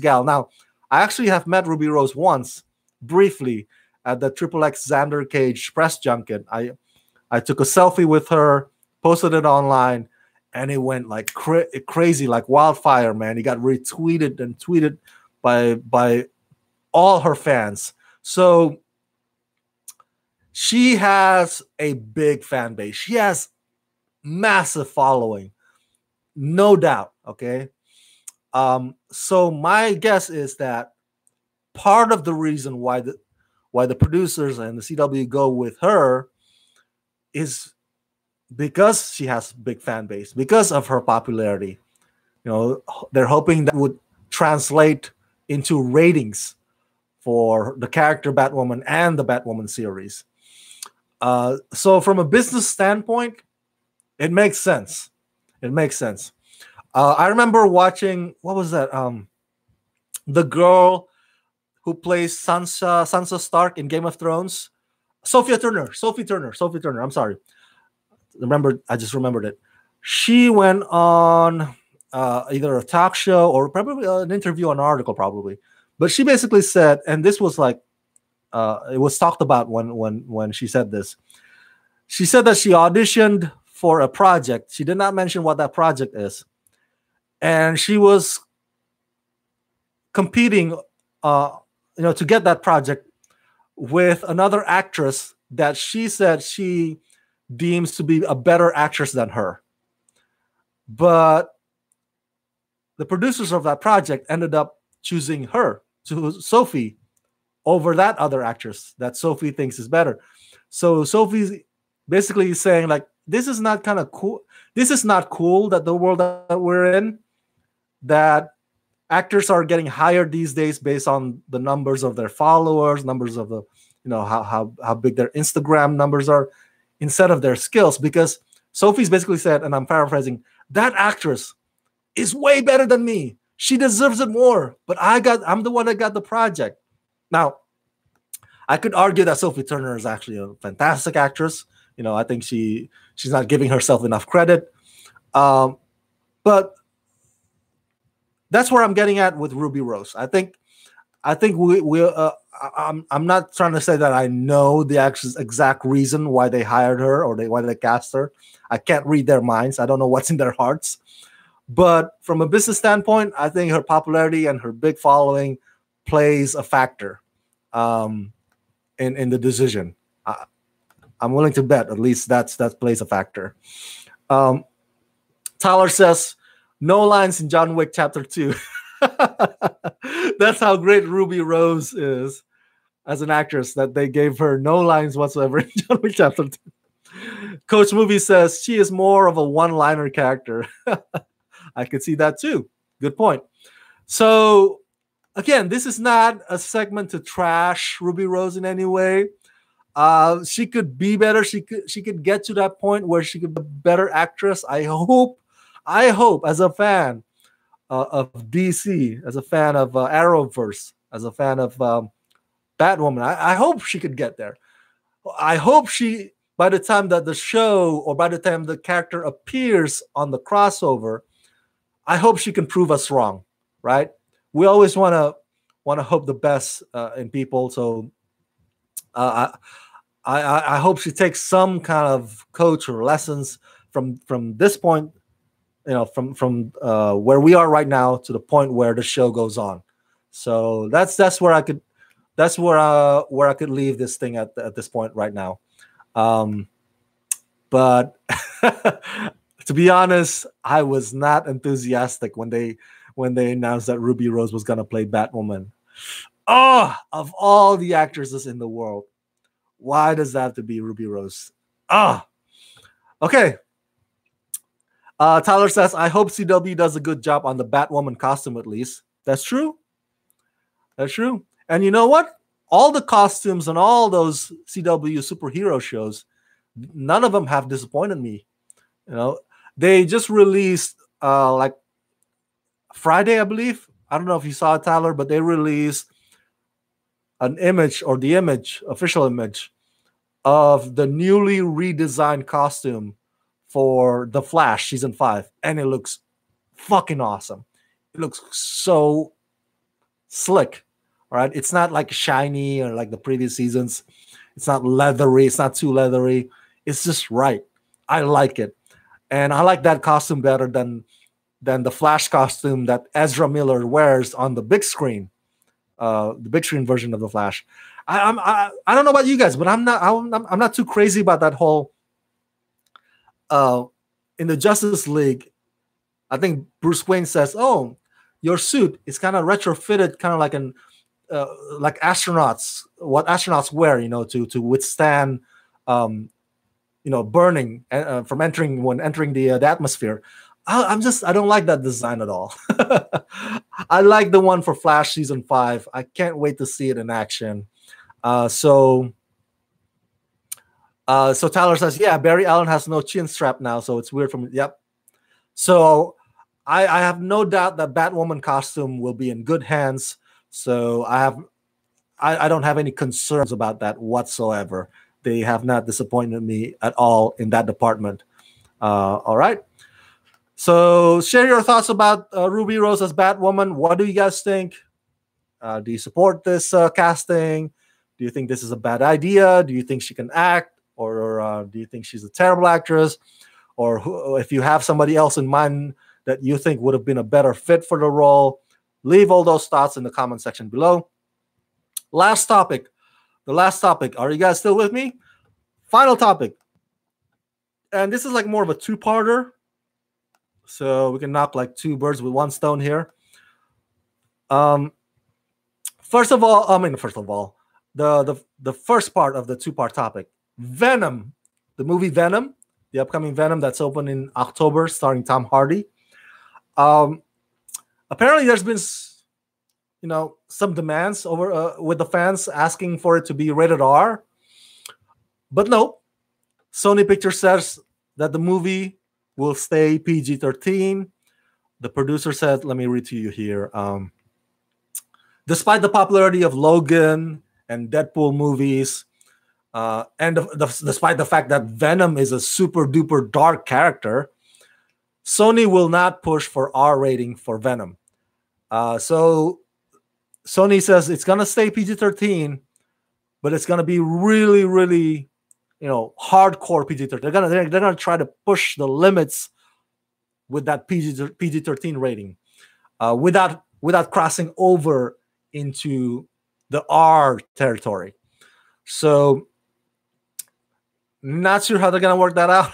gal. Now, I actually have met Ruby Rose once, briefly, at the Triple X Xander Cage press junket. I took a selfie with her, posted it online, and it went like crazy, like wildfire, man. It got retweeted and tweeted by all her fans. So she has a big fan base. She has massive following, no doubt. Okay. So my guess is that part of the reason why the producers and the CW go with her is because she has big fan base, because of her popularity. They're hoping that would translate into ratings for the character Batwoman and the Batwoman series. So from a business standpoint, it makes sense. I remember watching, what was that? The girl who plays Sansa Stark in Game of Thrones, Sophie Turner. I'm sorry. I just remembered it. She went on either a talk show or probably an interview, an article, probably. But she basically said, and this was like, it was talked about when she said this. She said that she auditioned for a project. She did not mention what that project is. And she was competing, to get that project with another actress that she said she deems to be a better actress than her. But the producers of that project ended up choosing her, Sophie, over that other actress that Sophie thinks is better. So Sophie's basically saying, like, this is not kind of cool. This is not cool that the world that we're in, that actors are getting hired these days based on the numbers of their followers, numbers of the, how big their Instagram numbers are, instead of their skills. Because Sophie's basically said, and I'm paraphrasing, that actress is way better than me. She deserves it more. But I'm the one that got the project. Now, I could argue that Sophie Turner is actually a fantastic actress. I think she's not giving herself enough credit. But that's where I'm getting at with Ruby Rose. I think I'm not trying to say that I know the exact reason why they hired her or why they cast her. I can't read their minds. I don't know what's in their hearts. But from a business standpoint, I think her popularity and her big following plays a factor in the decision. I'm willing to bet at least that plays a factor. Tyler says, no lines in John Wick Chapter 2. That's how great Ruby Rose is as an actress, that they gave her no lines whatsoever in John Wick Chapter 2. Coach Movie says she is more of a one-liner character. I could see that too. Good point. So, again, this is not a segment to trash Ruby Rose in any way. She could be better. She could get to that point where she could be a better actress. I hope as a fan of DC, as a fan of Arrowverse, as a fan of Batwoman, I hope she could get there. I hope she, by the time that the show or by the time the character appears on the crossover, I hope she can prove us wrong, right? We always want to hope the best in people. So I hope she takes some kind of coach or lessons from this point, from where we are right now to the point where the show goes on. So that's where I could leave this thing at this point right now. But to be honest, I was not enthusiastic when they announced that Ruby Rose was gonna play Batwoman. Oh, of all the actresses in the world, why does that have to be Ruby Rose? Okay. Tyler says, I hope CW does a good job on the Batwoman costume at least. That's true. That's true. And you know what? All the costumes on all those CW superhero shows, none of them have disappointed me. They just released like Friday, I believe. I don't know if you saw it, Tyler, but they released an image, or the official image of the newly redesigned costume for The Flash season 5, and it looks fucking awesome. It looks so slick. All right, it's not like shiny or like the previous seasons. It's not leathery. It's not too leathery. It's just right. I like it, and I like that costume better than the Flash costume that Ezra Miller wears on the big screen, the big screen version of the Flash. I don't know about you guys, but I'm not too crazy about that whole. In the Justice League, I think Bruce Wayne says, "Oh, your suit is kind of retrofitted, kind of like like astronauts, what astronauts wear, to withstand, burning from entering the atmosphere." I don't like that design at all. I like the one for Flash season 5. I can't wait to see it in action. So Tyler says, yeah, Barry Allen has no chin strap now, so it's weird from. Yep. So I have no doubt that Batwoman costume will be in good hands. So I don't have any concerns about that whatsoever. They have not disappointed me at all in that department. All right. So share your thoughts about Ruby Rose as Batwoman. What do you guys think? Do you support this casting? Do you think this is a bad idea? Do you think she can act? Or do you think she's a terrible actress? Or if you have somebody else in mind that you think would have been a better fit for the role, leave all those thoughts in the comment section below. Last topic. The last topic. Are you guys still with me? Final topic. And this is like more of a two-parter. So we can knock like two birds with one stone here. First of all, the first part of the two-part topic. Venom. The movie Venom. The upcoming Venom that's open in October, starring Tom Hardy. Apparently there's been some demands over with the fans asking for it to be rated R. But no. Sony Pictures says that the movie will stay PG-13. The producer said, let me read to you here. Despite the popularity of Logan and Deadpool movies, and despite the fact that Venom is a super duper dark character, Sony will not push for R rating for Venom. So Sony says it's gonna stay PG-13, but it's gonna be really, really, hardcore PG-13. They're gonna try to push the limits with that PG-13 rating, without crossing over into the R territory. So, not sure how they're gonna work that out.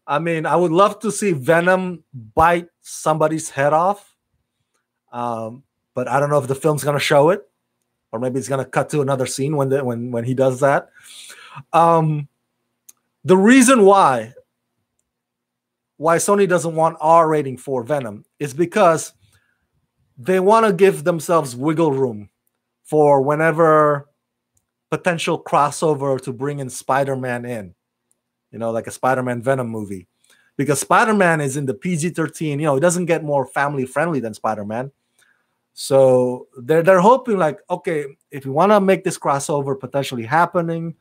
I mean, I would love to see Venom bite somebody's head off, but I don't know if the film's gonna show it, or maybe it's gonna cut to another scene when he does that. The reason why Sony doesn't want R rating for Venom is because they want to give themselves wiggle room for whenever potential crossover to bring in Spider-Man in, like a Spider-Man Venom movie, because Spider-Man is in the PG-13. It doesn't get more family friendly than Spider-Man. So they're hoping, like, okay, if you want to make this crossover potentially happening,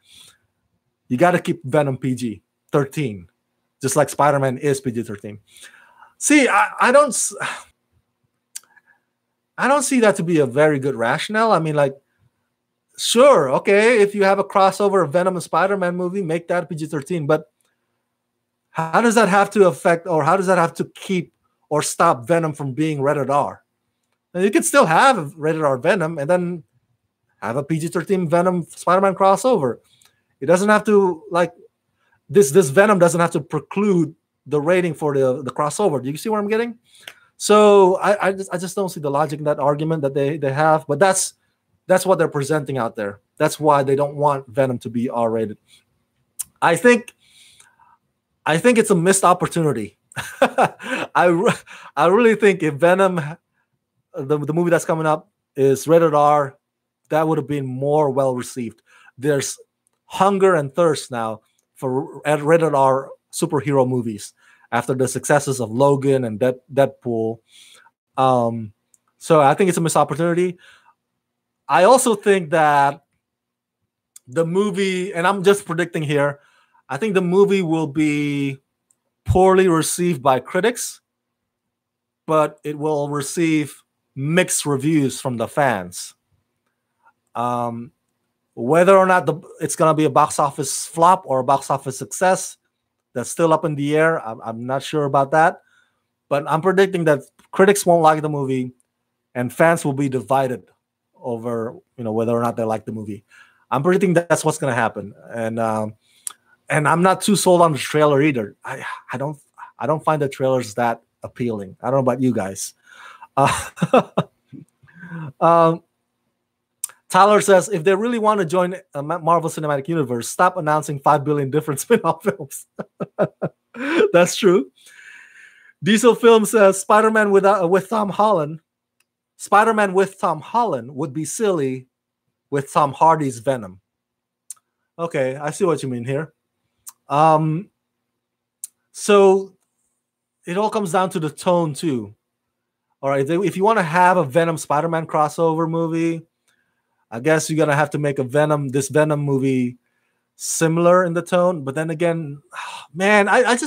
you got to keep Venom PG-13, just like Spider-Man is PG-13. See, I don't see that to be a very good rationale. I mean, like, sure, okay, if you have a crossover of Venom and Spider-Man movie, make that PG-13. But how does that have to affect, or how does that have to keep or stop Venom from being rated R? And you can still have rated R Venom and then have a PG-13 Venom Spider-Man crossover. It doesn't have to, like, this Venom doesn't have to preclude the rating for the crossover. Do you see where I'm getting? So I just don't see the logic in that argument that they have. But that's what they're presenting out there. That's why they don't want Venom to be R-rated. I think it's a missed opportunity. I really think if Venom, the movie that's coming up, is rated R, that would have been more well received. There's hunger and thirst now for rated R superhero movies after the successes of Logan and Deadpool. So I think it's a missed opportunity. I also think that the movie, and I'm just predicting here, I think the movie will be poorly received by critics, but it will receive mixed reviews from the fans. Whether or not it's going to be a box office flop or a box office success, that's still up in the air. I'm not sure about that. But I'm predicting that critics won't like the movie and fans will be divided over, whether or not they like the movie. I'm predicting that's what's going to happen. And I'm not too sold on the trailer either. I don't find the trailers that appealing. I don't know about you guys. Tyler says, if they really want to join a Marvel Cinematic Universe, stop announcing 5 billion different spin-off films. That's true. Diesel Film says, Spider-Man with Tom Holland. Spider-Man with Tom Holland would be silly with Tom Hardy's Venom. Okay, I see what you mean here. So it all comes down to the tone too. All right, if you want to have a Venom Spider-Man crossover movie, I guess you're gonna have to make this Venom movie similar in the tone. But then again, man, I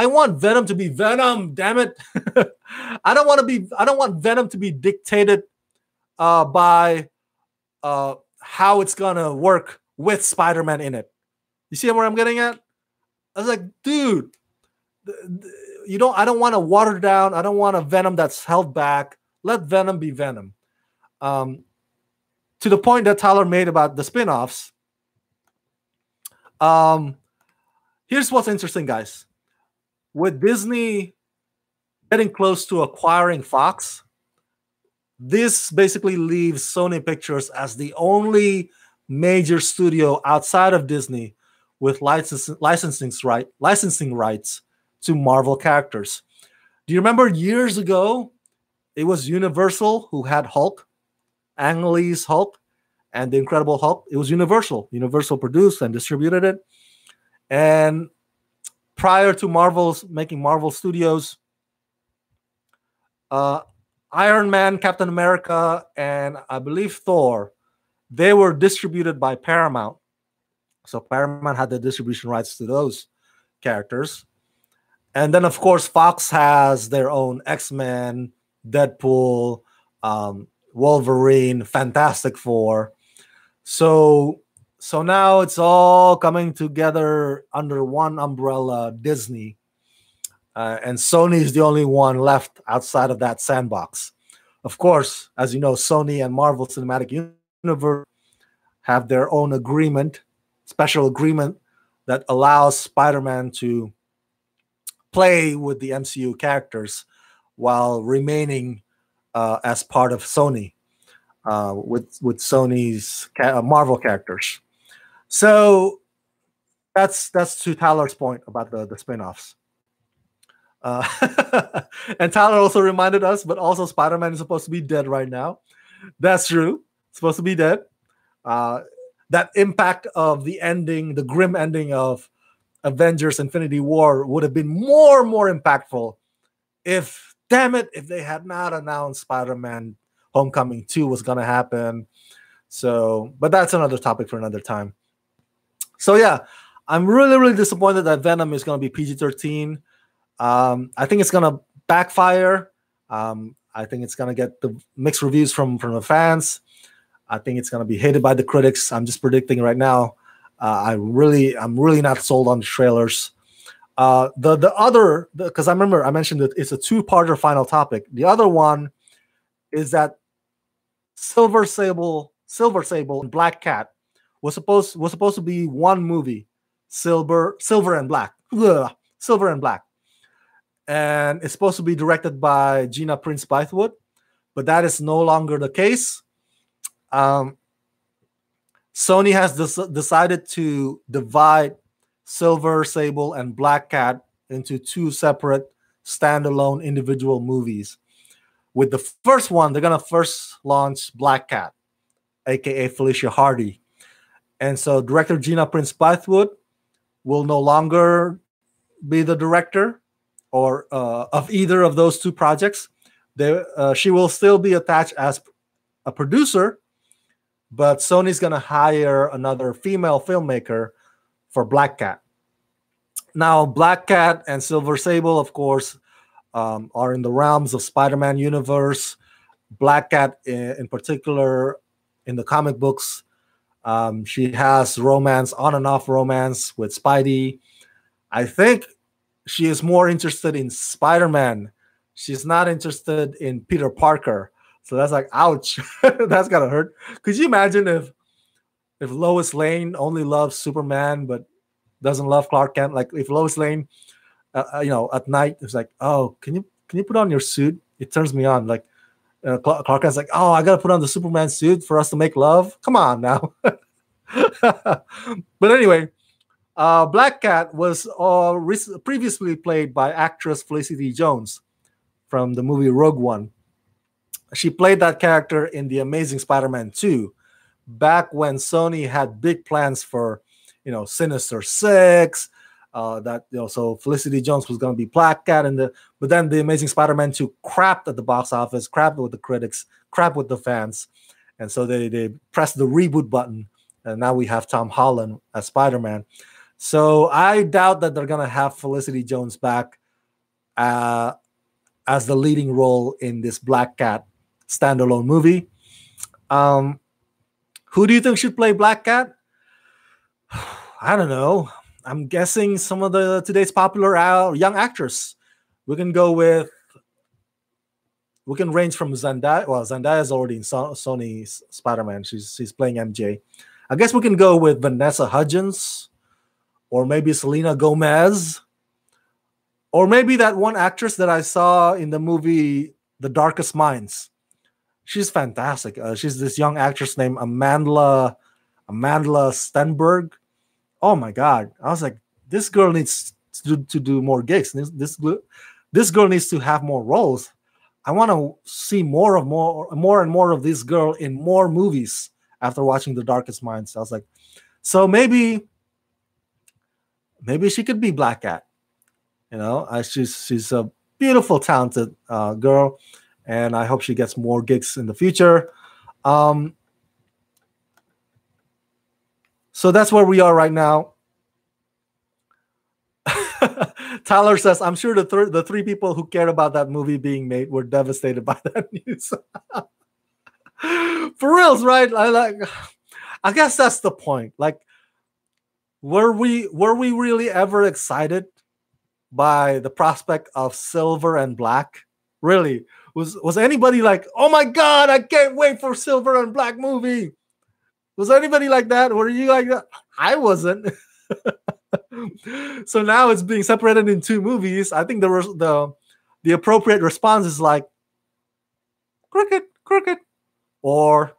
want Venom to be Venom. Damn it! I don't want Venom to be dictated by how it's gonna work with Spider-Man in it. You see where I'm getting at? I was like, dude, I don't want to water down. I don't want a Venom that's held back. Let Venom be Venom. To the point that Tyler made about the spin-offs, here's what's interesting, guys. With Disney getting close to acquiring Fox, this basically leaves Sony Pictures as the only major studio outside of Disney with licensing rights to Marvel characters. Do you remember years ago, it was Universal who had Hulk, Ang Lee's Hulk, and the Incredible Hulk? It was Universal. Universal produced and distributed it. And prior to making Marvel Studios, Iron Man, Captain America, and I believe Thor, they were distributed by Paramount. So Paramount had the distribution rights to those characters. And then, of course, Fox has their own X-Men, Deadpool, Wolverine, Fantastic Four. So now it's all coming together under one umbrella, Disney, and Sony is the only one left outside of that sandbox. Of course, as you know, Sony and Marvel Cinematic Universe have their own agreement, special agreement that allows Spider-Man to play with the MCU characters while remaining as part of Sony with Sony's Marvel characters. So that's to Tyler's point about the spin-offs. And Tyler also reminded us, but also Spider-Man is supposed to be dead right now. That's true. Supposed to be dead. That impact of the ending, the grim ending of Avengers Infinity War would have been more impactful if, damn it, if they had not announced Spider-Man Homecoming 2 was going to happen. So, but that's another topic for another time. So yeah, I'm really disappointed that Venom is going to be PG-13. I think it's going to backfire. I think it's going to get the mixed reviews from the fans. I think it's going to be hated by the critics. I'm just predicting right now. I'm really not sold on the trailers. The other, because I remember I mentioned that it's a two-parter final topic. The other one is that Silver Sable and Black Cat was supposed to be one movie, Silver and Black. Ugh, Silver and Black. And it's supposed to be directed by Gina Prince Bythewood, but that is no longer the case. Sony has decided to divide Silver Sable and Black Cat into two separate standalone individual movies. With the first one, they're going to first launch Black Cat, aka Felicia Hardy. And so director Gina Prince Bythewood will no longer be the director or of either of those two projects. She will still be attached as a producer, but Sony's going to hire another female filmmaker for Black Cat. Now, Black Cat and Silver Sable, of course, are in the realms of Spider-Man universe. Black Cat, in particular, in the comic books, she has romance, on and off romance with Spidey. I think she is more interested in Spider-Man. She's not interested in Peter Parker. So that's like, ouch. That's gotta hurt. Could you imagine if Lois Lane only loves Superman but doesn't love Clark Kent? Like if Lois Lane, at night it's like, oh, can you put on your suit? It turns me on. Like Clark Kent's like, oh, I gotta put on the Superman suit for us to make love. Come on now. But anyway, Black Cat was previously played by actress Felicity Jones from the movie Rogue One. She played that character in The Amazing Spider-Man 2, back when Sony had big plans for, Sinister Six. So Felicity Jones was going to be Black Cat, but then The Amazing Spider-Man 2 crapped at the box office, crapped with the critics, crapped with the fans, and so they pressed the reboot button, and now we have Tom Holland as Spider-Man. So I doubt that they're going to have Felicity Jones back as the leading role in this Black Cat standalone movie. Who do you think should play Black Cat? I don't know. I'm guessing some of today's popular young actors. We can range from Zendaya. Well, Zendaya is already in Sony's Spider-Man. She's playing MJ. I guess we can go with Vanessa Hudgens, or maybe Selena Gomez, or maybe that one actress that I saw in the movie The Darkest Minds. She's fantastic. She's this young actress named Amandla Stenberg. Oh my God. I was like, this girl needs to do more gigs. This girl needs to have more roles. I want to see more and more of this girl in more movies after watching The Darkest Minds. I was like, so maybe she could be Black Cat. She's a beautiful, talented girl, and I hope she gets more gigs in the future. So that's where we are right now. Tyler says, I'm sure the three people who cared about that movie being made were devastated by that news. For reals, right? I guess that's the point. Like, were we really ever excited by the prospect of Silver and Black? Really? Was anybody like, oh my god, I can't wait for Silver and Black movie? Was anybody like that? Were you like that? I wasn't. So now it's being separated in two movies. I think the appropriate response is like cricket, cricket, or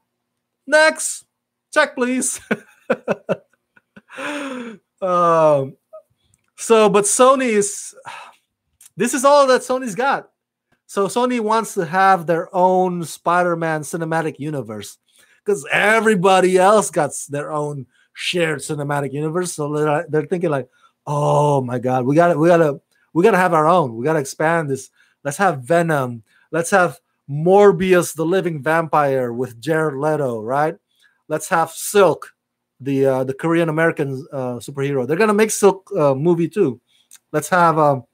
next, check please. um, but Sony is. This is all that Sony's got. So Sony wants to have their own Spider-Man cinematic universe because everybody else got their own shared cinematic universe. So they're thinking like, oh my god, we gotta have our own. We gotta expand this. Let's have Venom. Let's have Morbius, the living vampire with Jared Leto, right? Let's have Silk, the Korean American superhero. They're gonna make Silk movie too. Let's have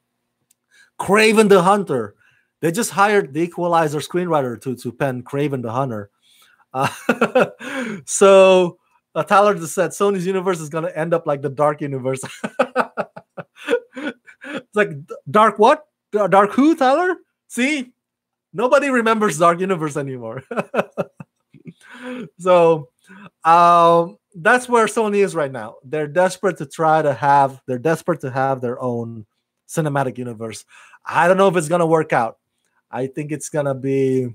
Craven the Hunter. They just hired the Equalizer screenwriter to pen Craven the Hunter. So Tyler just said Sony's universe is going to end up like the Dark universe. It's like, Dark what? Dark who, Tyler? See? Nobody remembers Dark Universe anymore. So that's where Sony is right now. They're desperate to have their own cinematic universe. I don't know if it's going to work out. I think it's gonna be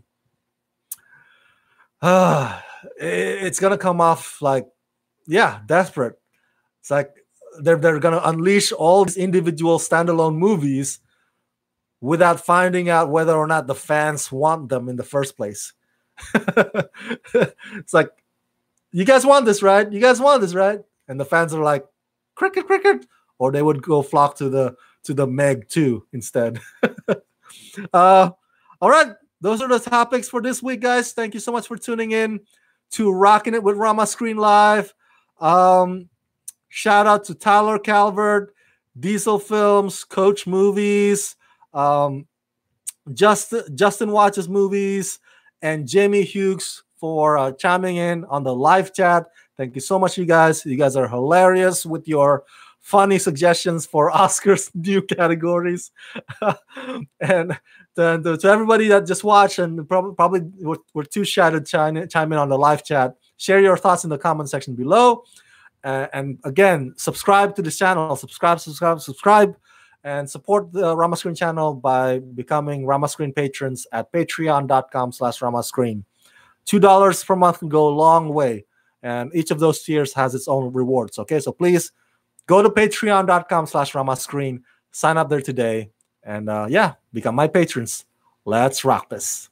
it's gonna come off like, yeah, desperate. It's like they're gonna unleash all these individual standalone movies without finding out whether or not the fans want them in the first place. It's like, you guys want this, right? You guys want this, right? And the fans are like, cricket, cricket, or they would go flock to the Meg 2 instead. All right, those are the topics for this week, guys. Thank you so much for tuning in to Rocking It with Rama Screen Live. Shout out to Tyler Calvert, Diesel Films, Coach Movies, Justin Watches Movies, and Jamie Hughes for chiming in on the live chat. Thank you so much, you guys. You guys are hilarious with your funny suggestions for Oscars new categories. And then to everybody that just watched and probably were too shy to chime in on the live chat, share your thoughts in the comment section below. And again, subscribe to this channel. Subscribe, and support the Rama Screen channel by becoming Rama Screen patrons at patreon.com/RamaScreen. $2 per month can go a long way. And each of those tiers has its own rewards. Okay, so please go to patreon.com/RamaScreen. Sign up there today. And become my patrons. Let's rock this.